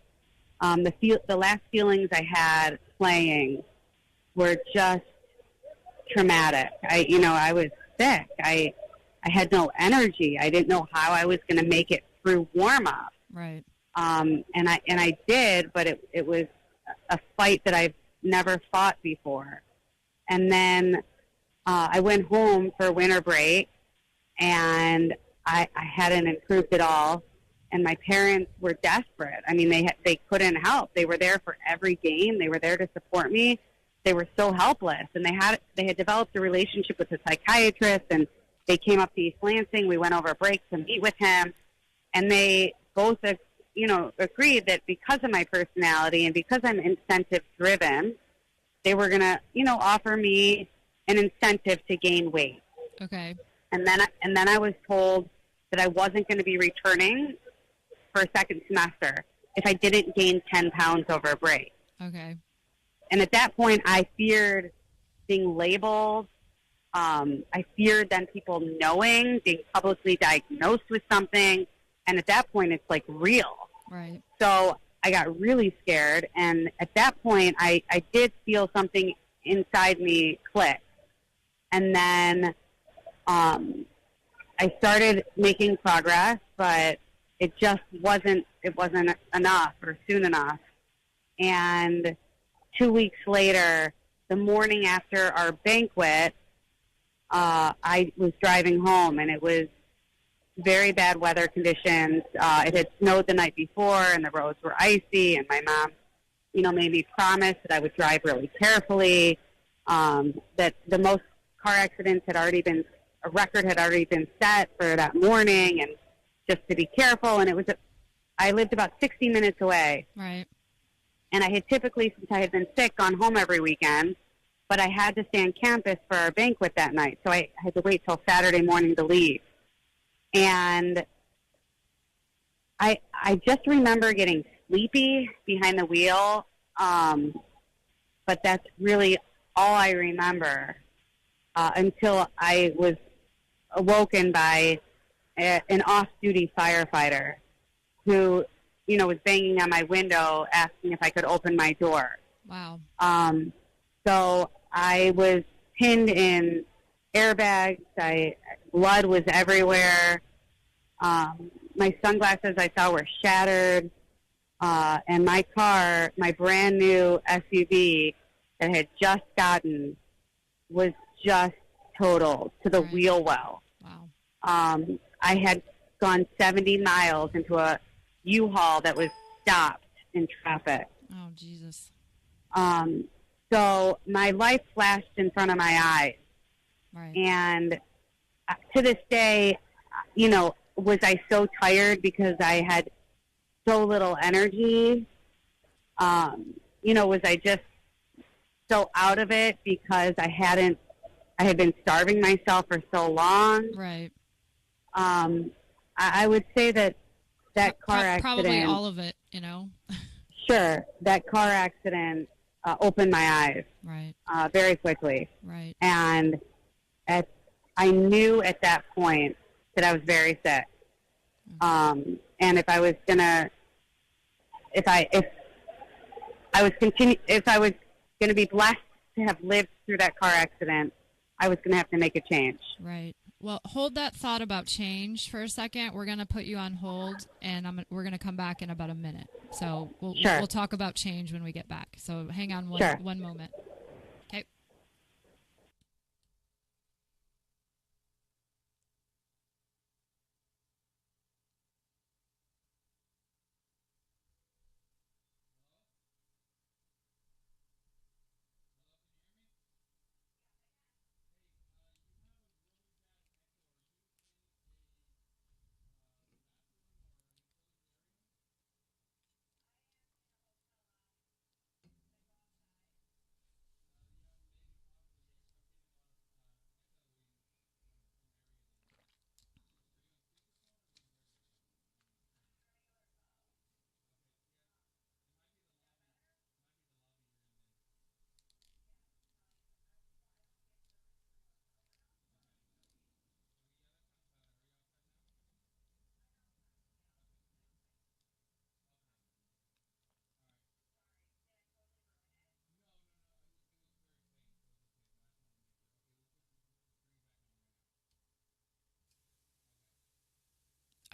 The last feelings I had playing were just traumatic. I was sick. I had no energy. I didn't know how I was going to make it through warm up. Right. And I did, but it was a fight that I've never fought before. And then I went home for winter break, and I hadn't improved at all. And my parents were desperate. I mean, they couldn't help. They were there for every game. They were there to support me. They were so helpless, and they had developed a relationship with a psychiatrist, and they came up to East Lansing. We went over break to meet with him, and they both agreed that because of my personality and because I'm incentive driven, they were going to, offer me an incentive to gain weight. Okay. And then I was told that I wasn't going to be returning for a second semester if I didn't gain 10 pounds over a break. Okay. And at that point, I feared being labeled. I feared then people knowing, being publicly diagnosed with something. And at that point, it's like real. Right. So I got really scared. And at that point, I did feel something inside me click. And then I started making progress, but it just wasn't enough or soon enough. And 2 weeks later, the morning after our banquet, I was driving home, and it was very bad weather conditions. It had snowed the night before, and the roads were icy, and my mom, made me promise that I would drive really carefully, that the most car accidents had already been, a record had already been set for that morning, and just to be careful. And it was, I lived about 60 minutes away. Right. And I had typically, since I had been sick, gone home every weekend, but I had to stay on campus for our banquet that night. So I had to wait till Saturday morning to leave. And I just remember getting sleepy behind the wheel, but that's really all I remember until I was awoken by an off-duty firefighter who, you know, was banging on my window asking if I could open my door. Wow. So I was pinned in airbags. Blood was everywhere. My sunglasses I saw were shattered. And my car, my brand new SUV that I had just gotten, was just totaled to the wheel well. Wow. I had gone 70 miles into a U-Haul that was stopped in traffic. Oh, Jesus. So my life flashed in front of my eyes. Right. And to this day, you know, was I so tired because I had so little energy? You know, was I just so out of it because I had been starving myself for so long? Right. I would say that car accident... Probably all of it, you know? Sure. That car accident opened my eyes. Right. Very quickly. Right. And I knew at that point that I was very sick. And if I was gonna... If I was gonna be blessed to have lived through that car accident, I was gonna have to make a change. Right. Well, hold that thought about change for a second. We're gonna put you on hold, and we're gonna come back in about a minute. So we'll talk about change when we get back. So hang on one moment. Okay.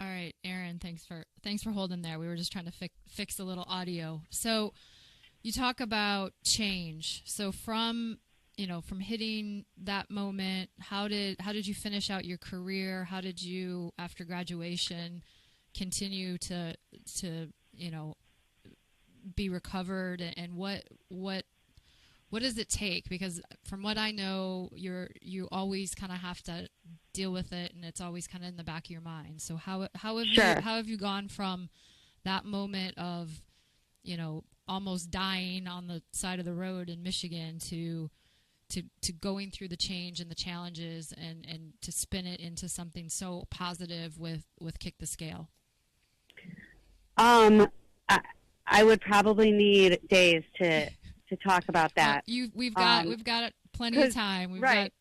All right, Aaron, thanks for holding there. We were just trying to fix a little audio. So you talk about change. So from hitting that moment, how did you finish out your career? How did you, after graduation, continue to be recovered, and what does it take? Because from what I know, you always kind of have to deal with it, and it's always kind of in the back of your mind. So how have you gone from that moment of, you know, almost dying on the side of the road in Michigan to going through the change and the challenges and to spin it into something so positive with Kick the Scale? I would probably need days to talk about that. We've got plenty of time. We've got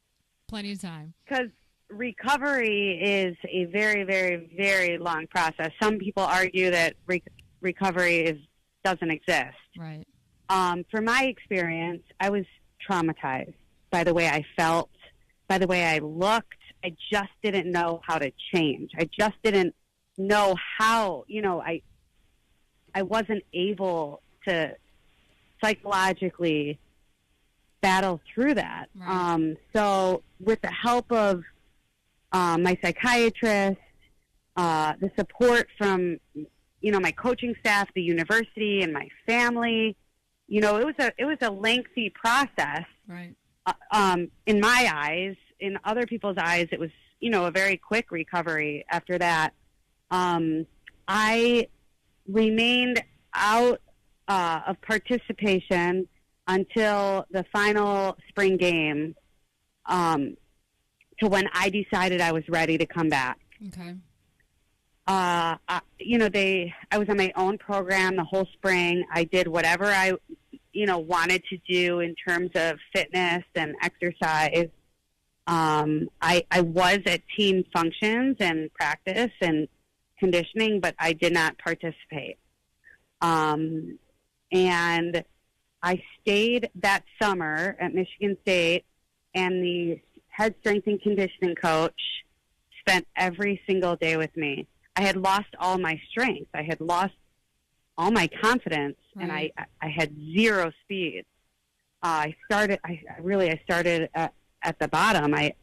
plenty of time. Because recovery is a very, very, very long process. Some people argue that recovery doesn't exist. Right. From my experience, I was traumatized by the way I felt, by the way I looked. I just didn't know how to change. I just didn't know how, you know, I wasn't able to psychologically battle through that. Right. So with the help of my psychiatrist, the support from, you know, my coaching staff, the university, and my family, you know, it was a lengthy process. Right. in my eyes. In other people's eyes, it was, a very quick recovery after that. I remained out of participation until the final spring game, to when I decided I was ready to come back. Okay. I was on my own program the whole spring. I did whatever I, wanted to do in terms of fitness and exercise. I was at team functions and practice and conditioning, but I did not participate. And I stayed that summer at Michigan State, and the head strength and conditioning coach spent every single day with me. I had lost all my strength. I had lost all my confidence, and I had zero speed. I started at the bottom. I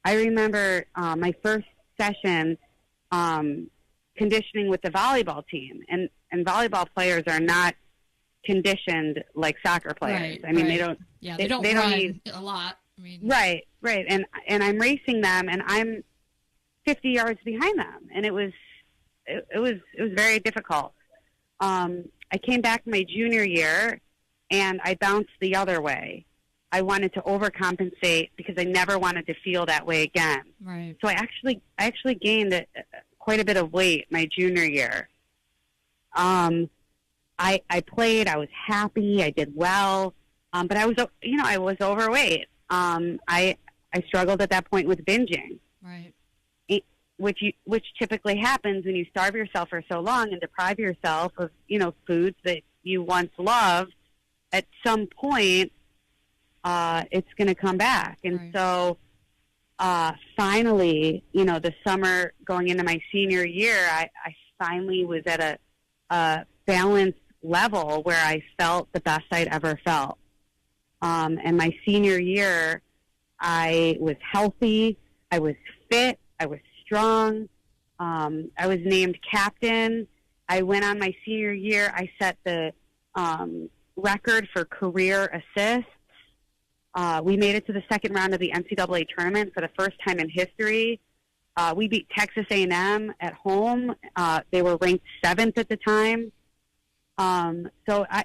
remember my first session conditioning with the volleyball team, and volleyball players are not conditioned like soccer players. Right, they don't. Yeah, they don't run need, a lot. Right, and I'm racing them, and I'm 50 yards behind them, and it was very difficult. I came back my junior year, and I bounced the other way. I wanted to overcompensate because I never wanted to feel that way again. Right. So I actually gained quite a bit of weight my junior year. I played. I was happy. I did well, but I was overweight. I struggled at that point with binging. Right. Which typically happens when you starve yourself for so long and deprive yourself of foods that you once loved. At some point, it's going to come back. And so finally, the summer going into my senior year, I finally was at a balanced level where I felt the best I'd ever felt. And my senior year, I was healthy, I was fit, I was strong. I was named captain. I went on my senior year. I set the record for career assists. We made it to the second round of the NCAA tournament for the first time in history. We beat Texas A&M at home. They were ranked 7th at the time.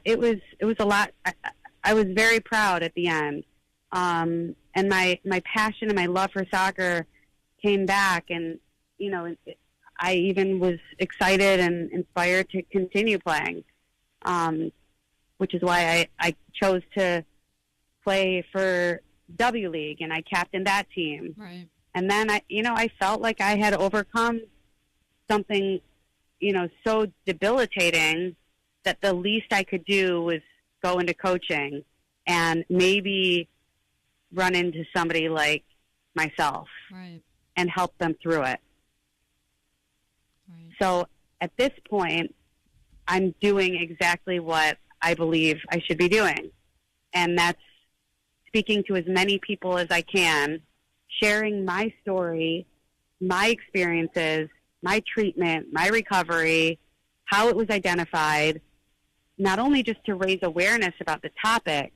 It was a lot. I was very proud at the end. And my passion and my love for soccer came back, and I even was excited and inspired to continue playing, which is why I chose to play for W League, and I captained that team. Right. And then I felt like I had overcome something so debilitating that the least I could do was go into coaching and maybe run into somebody like myself. Right. And help them through it. Right. So at this point, I'm doing exactly what I believe I should be doing. And that's speaking to as many people as I can, sharing my story, my experiences, my treatment, my recovery, how it was identified, not only just to raise awareness about the topic,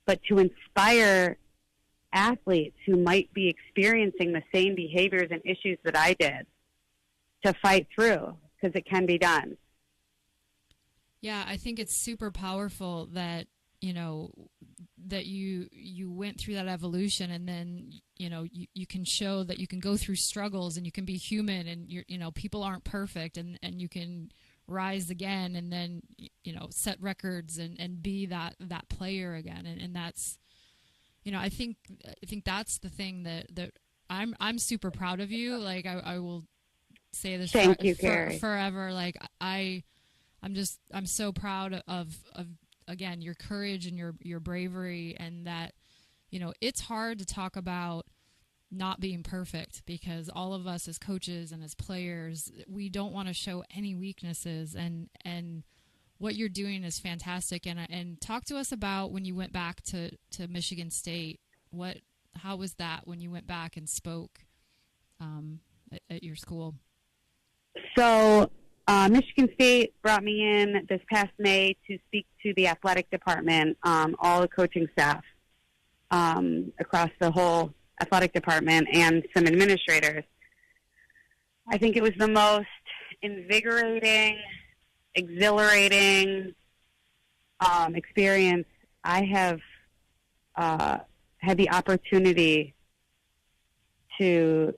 but to inspire athletes who might be experiencing the same behaviors and issues that I did to fight through, because it can be done. Yeah, I think it's super powerful that, that you went through that evolution, and then, you can show that you can go through struggles and you can be human, and people aren't perfect, and you can rise again, and then, set records and be that player again. And that's, I think that's the thing that I'm super proud of you. Like I will say this forever. Like I'm so proud of again, your courage and your bravery, and that, it's hard to talk about not being perfect, because all of us as coaches and as players, we don't want to show any weaknesses, and what you're doing is fantastic. And talk to us about when you went back to Michigan State. How was that when you went back and spoke at your school? So Michigan State brought me in this past May to speak to the athletic department, all the coaching staff. across the whole athletic department and some administrators. I think it was the most invigorating, exhilarating experience I have had the opportunity to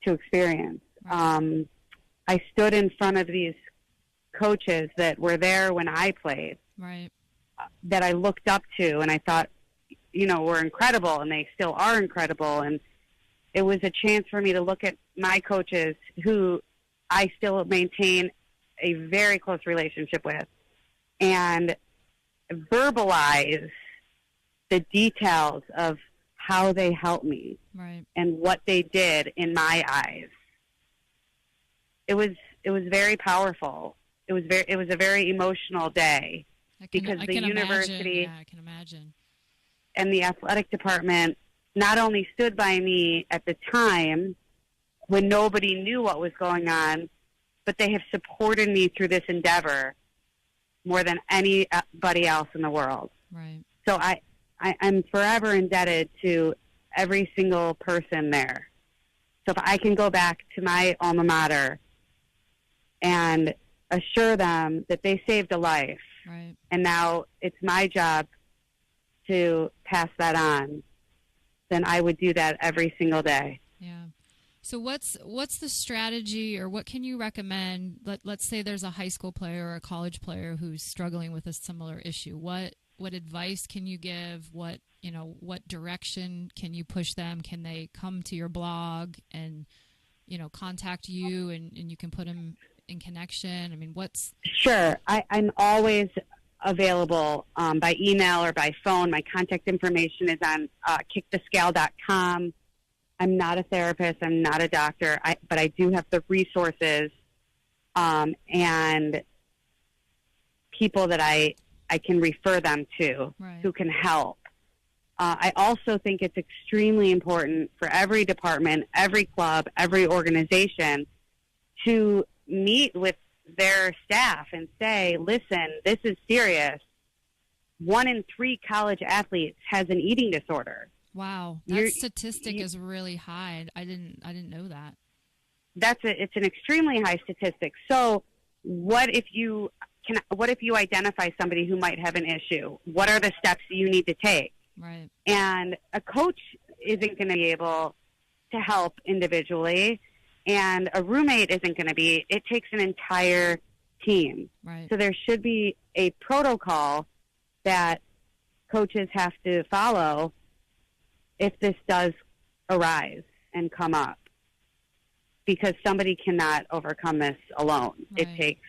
experience. I stood in front of these coaches that were there when I played, Right. that I looked up to, and I thought, were incredible, and they still are incredible. And it was a chance for me to look at my coaches who I still maintain a very close relationship with and verbalize the details of how they helped me Right. and what they did in my eyes. It was very powerful. It was a very emotional day because the university I can imagine. and the athletic department not only stood by me at the time when nobody knew what was going on, but they have supported me through this endeavor more than anybody else in the world. Right. So I'm forever indebted to every single person there. So if I can go back to my alma mater and assure them that they saved a life, Right. and now it's my job to pass that on, then I would do that every single day. Yeah. So what's the strategy, or what can you recommend? Let's say there's a high school player or a college player who's struggling with a similar issue. What advice can you give? What direction can you push them? Can they come to your blog and contact you, and you can put them in connection? I mean, what's... Sure. I'm always available by email or by phone. My contact information is on kickthescale.com. I'm not a therapist. I'm not a doctor, but I do have the resources and people that I can refer them to, Right. who can help. I also think it's extremely important for every department, every club, every organization to meet with their staff and say, listen, this is serious. 1 in 3 college athletes has an eating disorder. Wow, that statistic is really high. I didn't know that. It's an extremely high statistic. So what if you identify somebody who might have an issue? What are the steps you need to take? Right. And a coach isn't going to be able to help individually, and a roommate isn't going to be. It takes an entire team. Right. So there should be a protocol that coaches have to follow if this does arise and come up, because somebody cannot overcome this alone. Right. It takes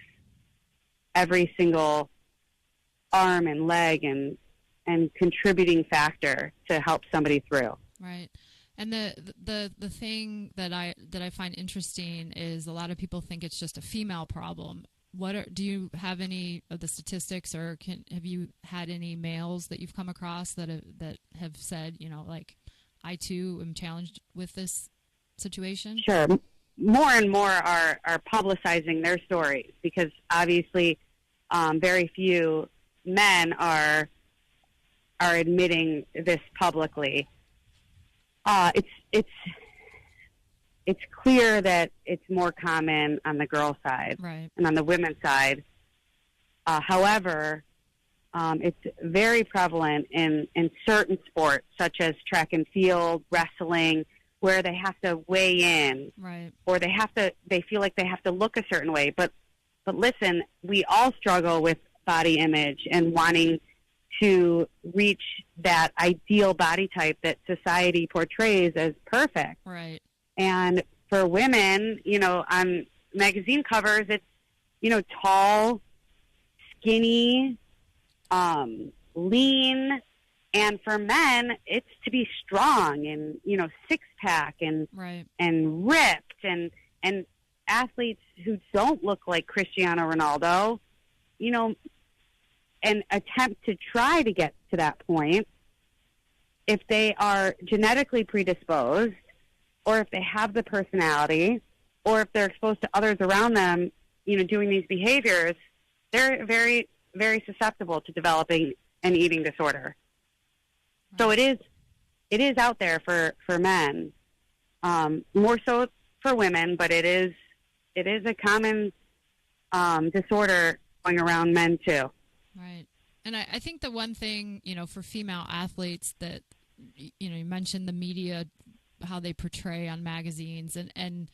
every single arm and leg and contributing factor to help somebody through. Right. And the thing that I find interesting is a lot of people think it's just a female problem. Do you have any of the statistics, or have you had any males that you've come across that have said, like, I too am challenged with this situation? Sure. More and more are publicizing their stories, because obviously very few men are admitting this publicly. It's clear that it's more common on the girl side, right, and on the women's side. However, it's very prevalent in certain sports, such as track and field, wrestling, where they have to weigh in, right, or they feel like they have to look a certain way. But listen, we all struggle with body image and wanting to reach that ideal body type that society portrays as perfect. right. And for women, on magazine covers, it's, tall, skinny, lean. And for men, it's to be strong and, six-pack and Right. and ripped. And athletes who don't look like Cristiano Ronaldo, and attempt to try to get to that point, if they are genetically predisposed, or if they have the personality, or if they're exposed to others around them, doing these behaviors, they're very, very susceptible to developing an eating disorder. So it is out there for men, more so for women, but it is a common disorder going around men too. Right. And I think the one thing, for female athletes that, you mentioned the media, how they portray on magazines. And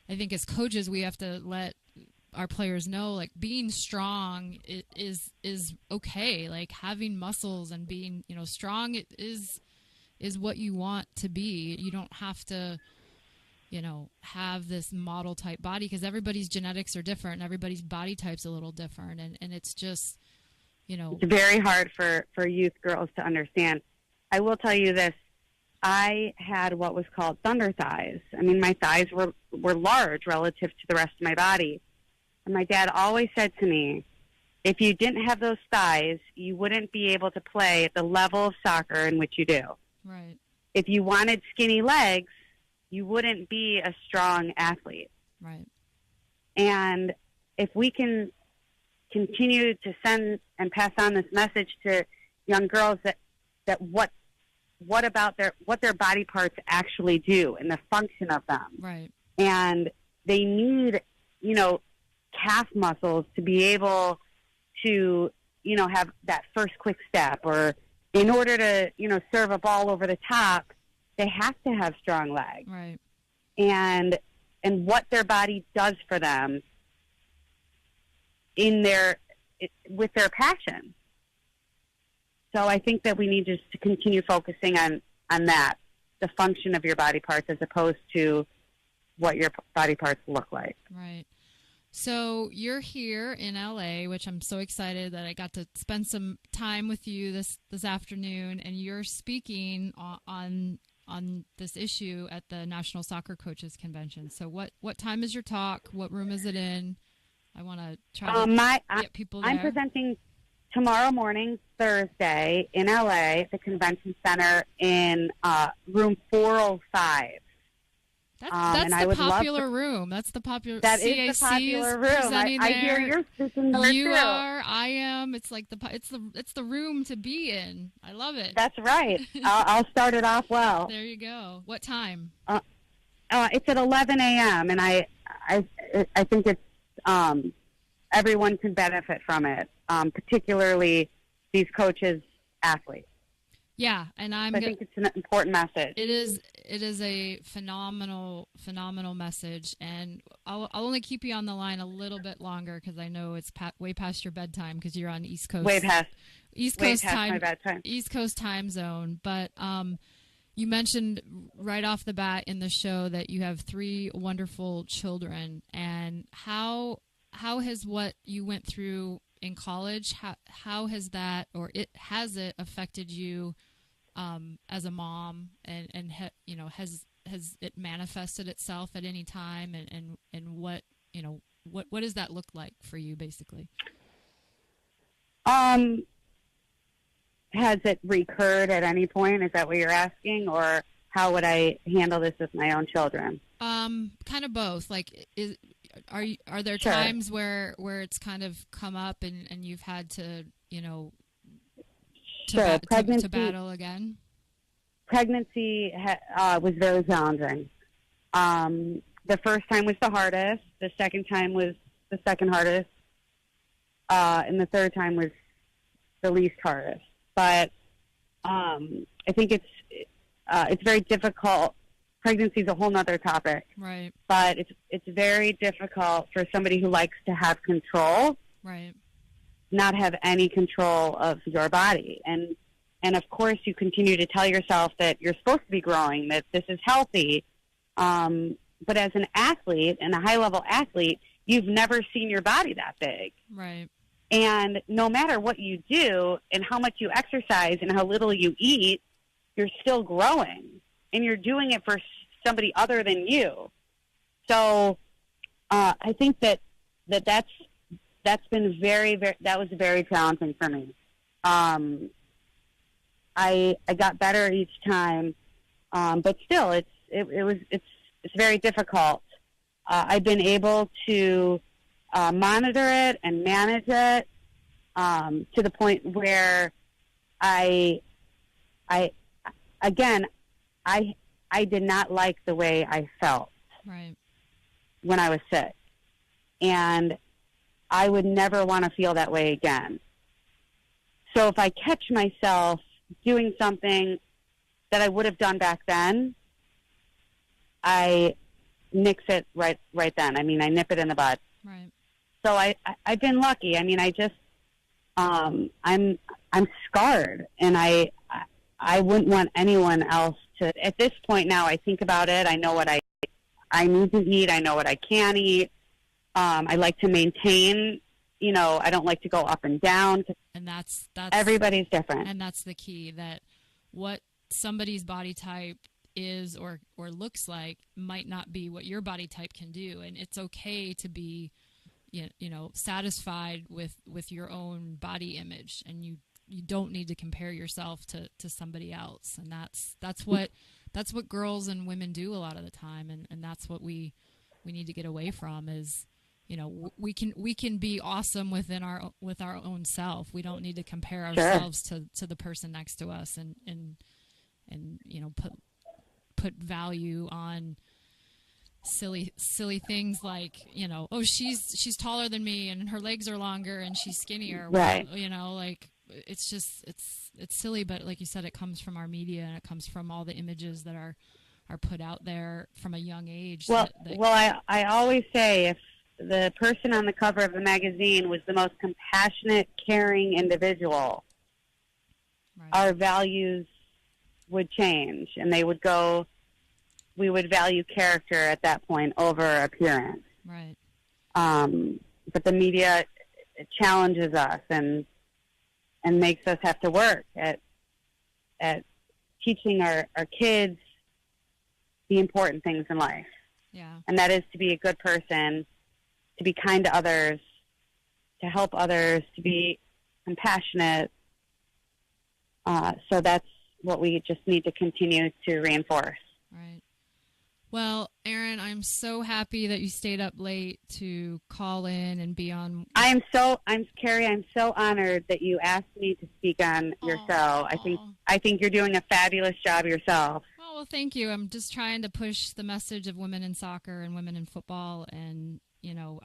I think as coaches, we have to let our players know, like, being strong is okay. Like, having muscles and being, strong is what you want to be. You don't have to, have this model type body, because everybody's genetics are different and everybody's body type's a little different. And it's just, It's very hard for youth girls to understand. I will tell you this. I had what was called thunder thighs. I mean, my thighs were large relative to the rest of my body. And my dad always said to me, if you didn't have those thighs, you wouldn't be able to play at the level of soccer in which you do. right. If you wanted skinny legs, you wouldn't be a strong athlete. Right. And if we can continue to send and pass on this message to young girls that what about what their body parts actually do and the function of them. Right. And they need, calf muscles to be able to, have that first quick step, or in order to, serve a ball over the top, they have to have strong legs. Right. And what their body does for them with their passion. So I think that we need just to continue focusing on that, the function of your body parts, as opposed to what your body parts look like. Right. So you're here in LA, which I'm so excited that I got to spend some time with you this afternoon, and you're speaking on this issue at the National Soccer Coaches Convention. So what time is your talk? What room is it in? I want to try to get people there. I'm presenting tomorrow morning, Thursday, in LA, at the Convention Center in room 405. That's the popular room. That's the popular. That CAC is the popular room. Presenting I there. hear you're speaking there You too. are. I am. It's like it's the room to be in. I love it. That's right. I'll start it off well. There you go. What time? It's at 11 a.m. and I think it's everyone can benefit from it, particularly these coaches, athletes. Yeah, and I think it's an important message. It is a phenomenal message, and I'll only keep you on the line a little bit longer because I know it's way past your bedtime because you're on East Coast. Way past time. My bedtime. East Coast time zone, but you mentioned right off the bat in the show that you have 3 wonderful children, and how has what you went through in college, how has that, or has it affected you as a mom, and has it manifested itself at any time, and what does that look like for you, basically? Has it recurred at any point? Is that what you're asking, or how would I handle this with my own children? Kind of both. Like, are there Sure. times where it's kind of come up and you've had to Sure. to battle again? Pregnancy was very challenging. The first time was the hardest. The second time was the second hardest. And the third time was the least hardest. But I think it's very difficult. Pregnancy is a whole nother topic. Right. But it's very difficult for somebody who likes to have control. Right. Not have any control of your body. And of course, you continue to tell yourself that you're supposed to be growing, that this is healthy. But as an athlete, and a high-level athlete, you've never seen your body that big. Right. And no matter what you do and how much you exercise and how little you eat, you're still growing. And you're doing it for somebody other than you. So I think that's been that was very challenging for me. I got better each time, but still, it's very difficult. I've been able to monitor it and manage it to the point where I again, I did not like the way I felt Right. when I was sick. And I would never want to feel that way again. So if I catch myself doing something that I would have done back then, I nix it right then. I mean, I nip it in the bud. Right. So I've been lucky. I mean, I just I'm scarred, and I wouldn't want anyone else to. At this point now, I think about it. I know what I need to eat. I know what I can eat. I like to maintain. You know, I don't like to go up and down. And that's everybody's different. And that's the key, that what somebody's body type is or looks like might not be what your body type can do. And it's okay to be, you know, satisfied with your own body image, and you don't need to compare yourself to somebody else. And that's what girls and women do a lot of the time. And that's what we need to get away from is, you know, we can be awesome with our own self. We don't need to compare ourselves to the person next to us and you know, put value on silly things like, you know, oh, she's taller than me and her legs are longer and she's skinnier. Right. Well, you know, like it's just it's silly, but like you said, it comes from our media and it comes from all the images that are put out there from a young age. Well, I always say if the person on the cover of the magazine was the most compassionate, caring individual, right, our values would change, and we would value character at that point over appearance. Right. But the media challenges us and makes us have to work at teaching our kids the important things in life. Yeah. And that is to be a good person, to be kind to others, to help others, to be compassionate. So that's what we just need to continue to reinforce. Right. Well, Erin, I'm so happy that you stayed up late to call in and be on. Carrie, I'm so honored that you asked me to speak on your show. I think you're doing a fabulous job yourself. Oh, well, thank you. I'm just trying to push the message of women in soccer and women in football, and you know,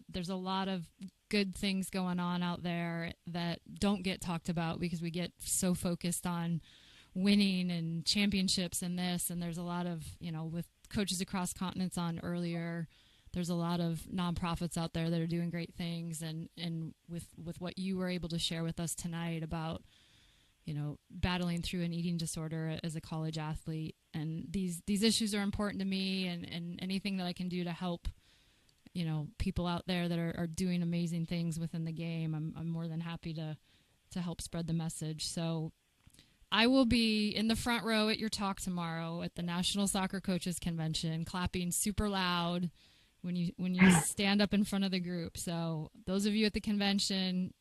there's a lot of good things going on out there that don't get talked about because we get so focused on winning and championships and this, and there's a lot of, you know, with Coaches Across Continents on earlier, there's a lot of nonprofits out there that are doing great things, and with what you were able to share with us tonight about, you know, battling through an eating disorder as a college athlete, and these issues are important to me, and anything that I can do to help, you know, people out there that are doing amazing things within the game, I'm more than happy to help spread the message. So I will be in the front row at your talk tomorrow at the National Soccer Coaches Convention, clapping super loud when you stand up in front of the group. So those of you at the convention,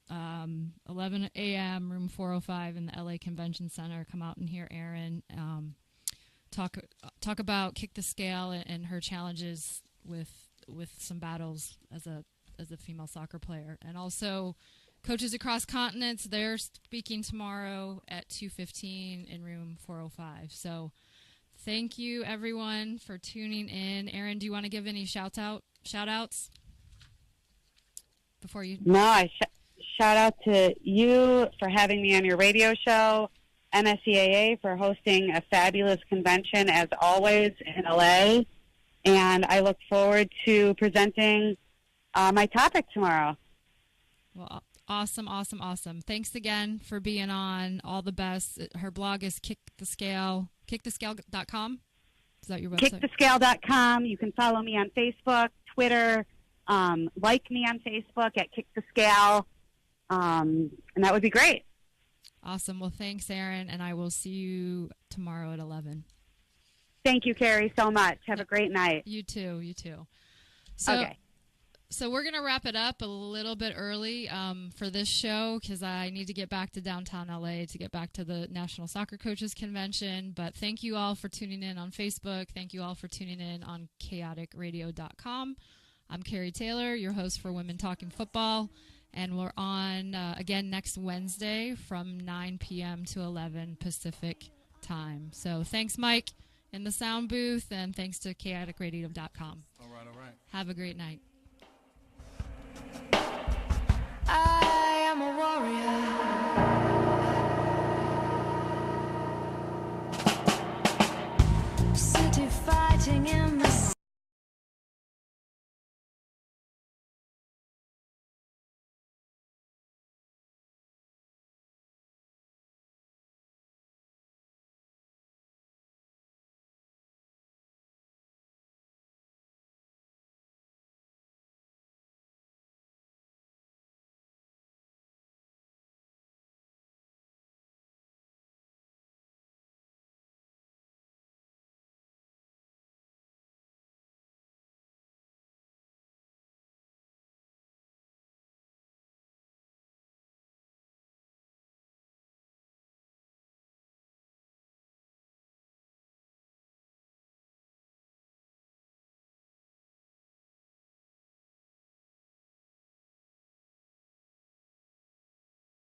11 a.m., room 405 in the LA Convention Center, come out and hear Erin talk about Kick the Scale and her challenges with some battles as a female soccer player. And also Coaches Across Continents, they're speaking tomorrow at 2:15 in room 405. So thank you, everyone, for tuning in. Erin, do you want to give any shout-outs before you? No, I shout out to you for having me on your radio show, NSCAA for hosting a fabulous convention, as always, in LA. And I look forward to presenting my topic tomorrow. Well, awesome. Thanks again for being on. All the best. Her blog is kickthescale.com. Is that your website? Kickthescale.com. You can follow me on Facebook, Twitter, like me on Facebook at Kick the Scale, and that would be great. Awesome. Well, thanks, Erin, and I will see you tomorrow at 11. Thank you, Carrie, so much. Have a great night. You too. Okay. So we're going to wrap it up a little bit early for this show because I need to get back to downtown LA to get back to the National Soccer Coaches Convention. But thank you all for tuning in on Facebook. Thank you all for tuning in on KaoticRadio.com. I'm Carrie Taylor, your host for Women Talking Football. And we're on again next Wednesday from 9 p.m. to 11 Pacific time. So thanks, Mike, in the sound booth, and thanks to KaoticRadio.com. All right. Have a great night.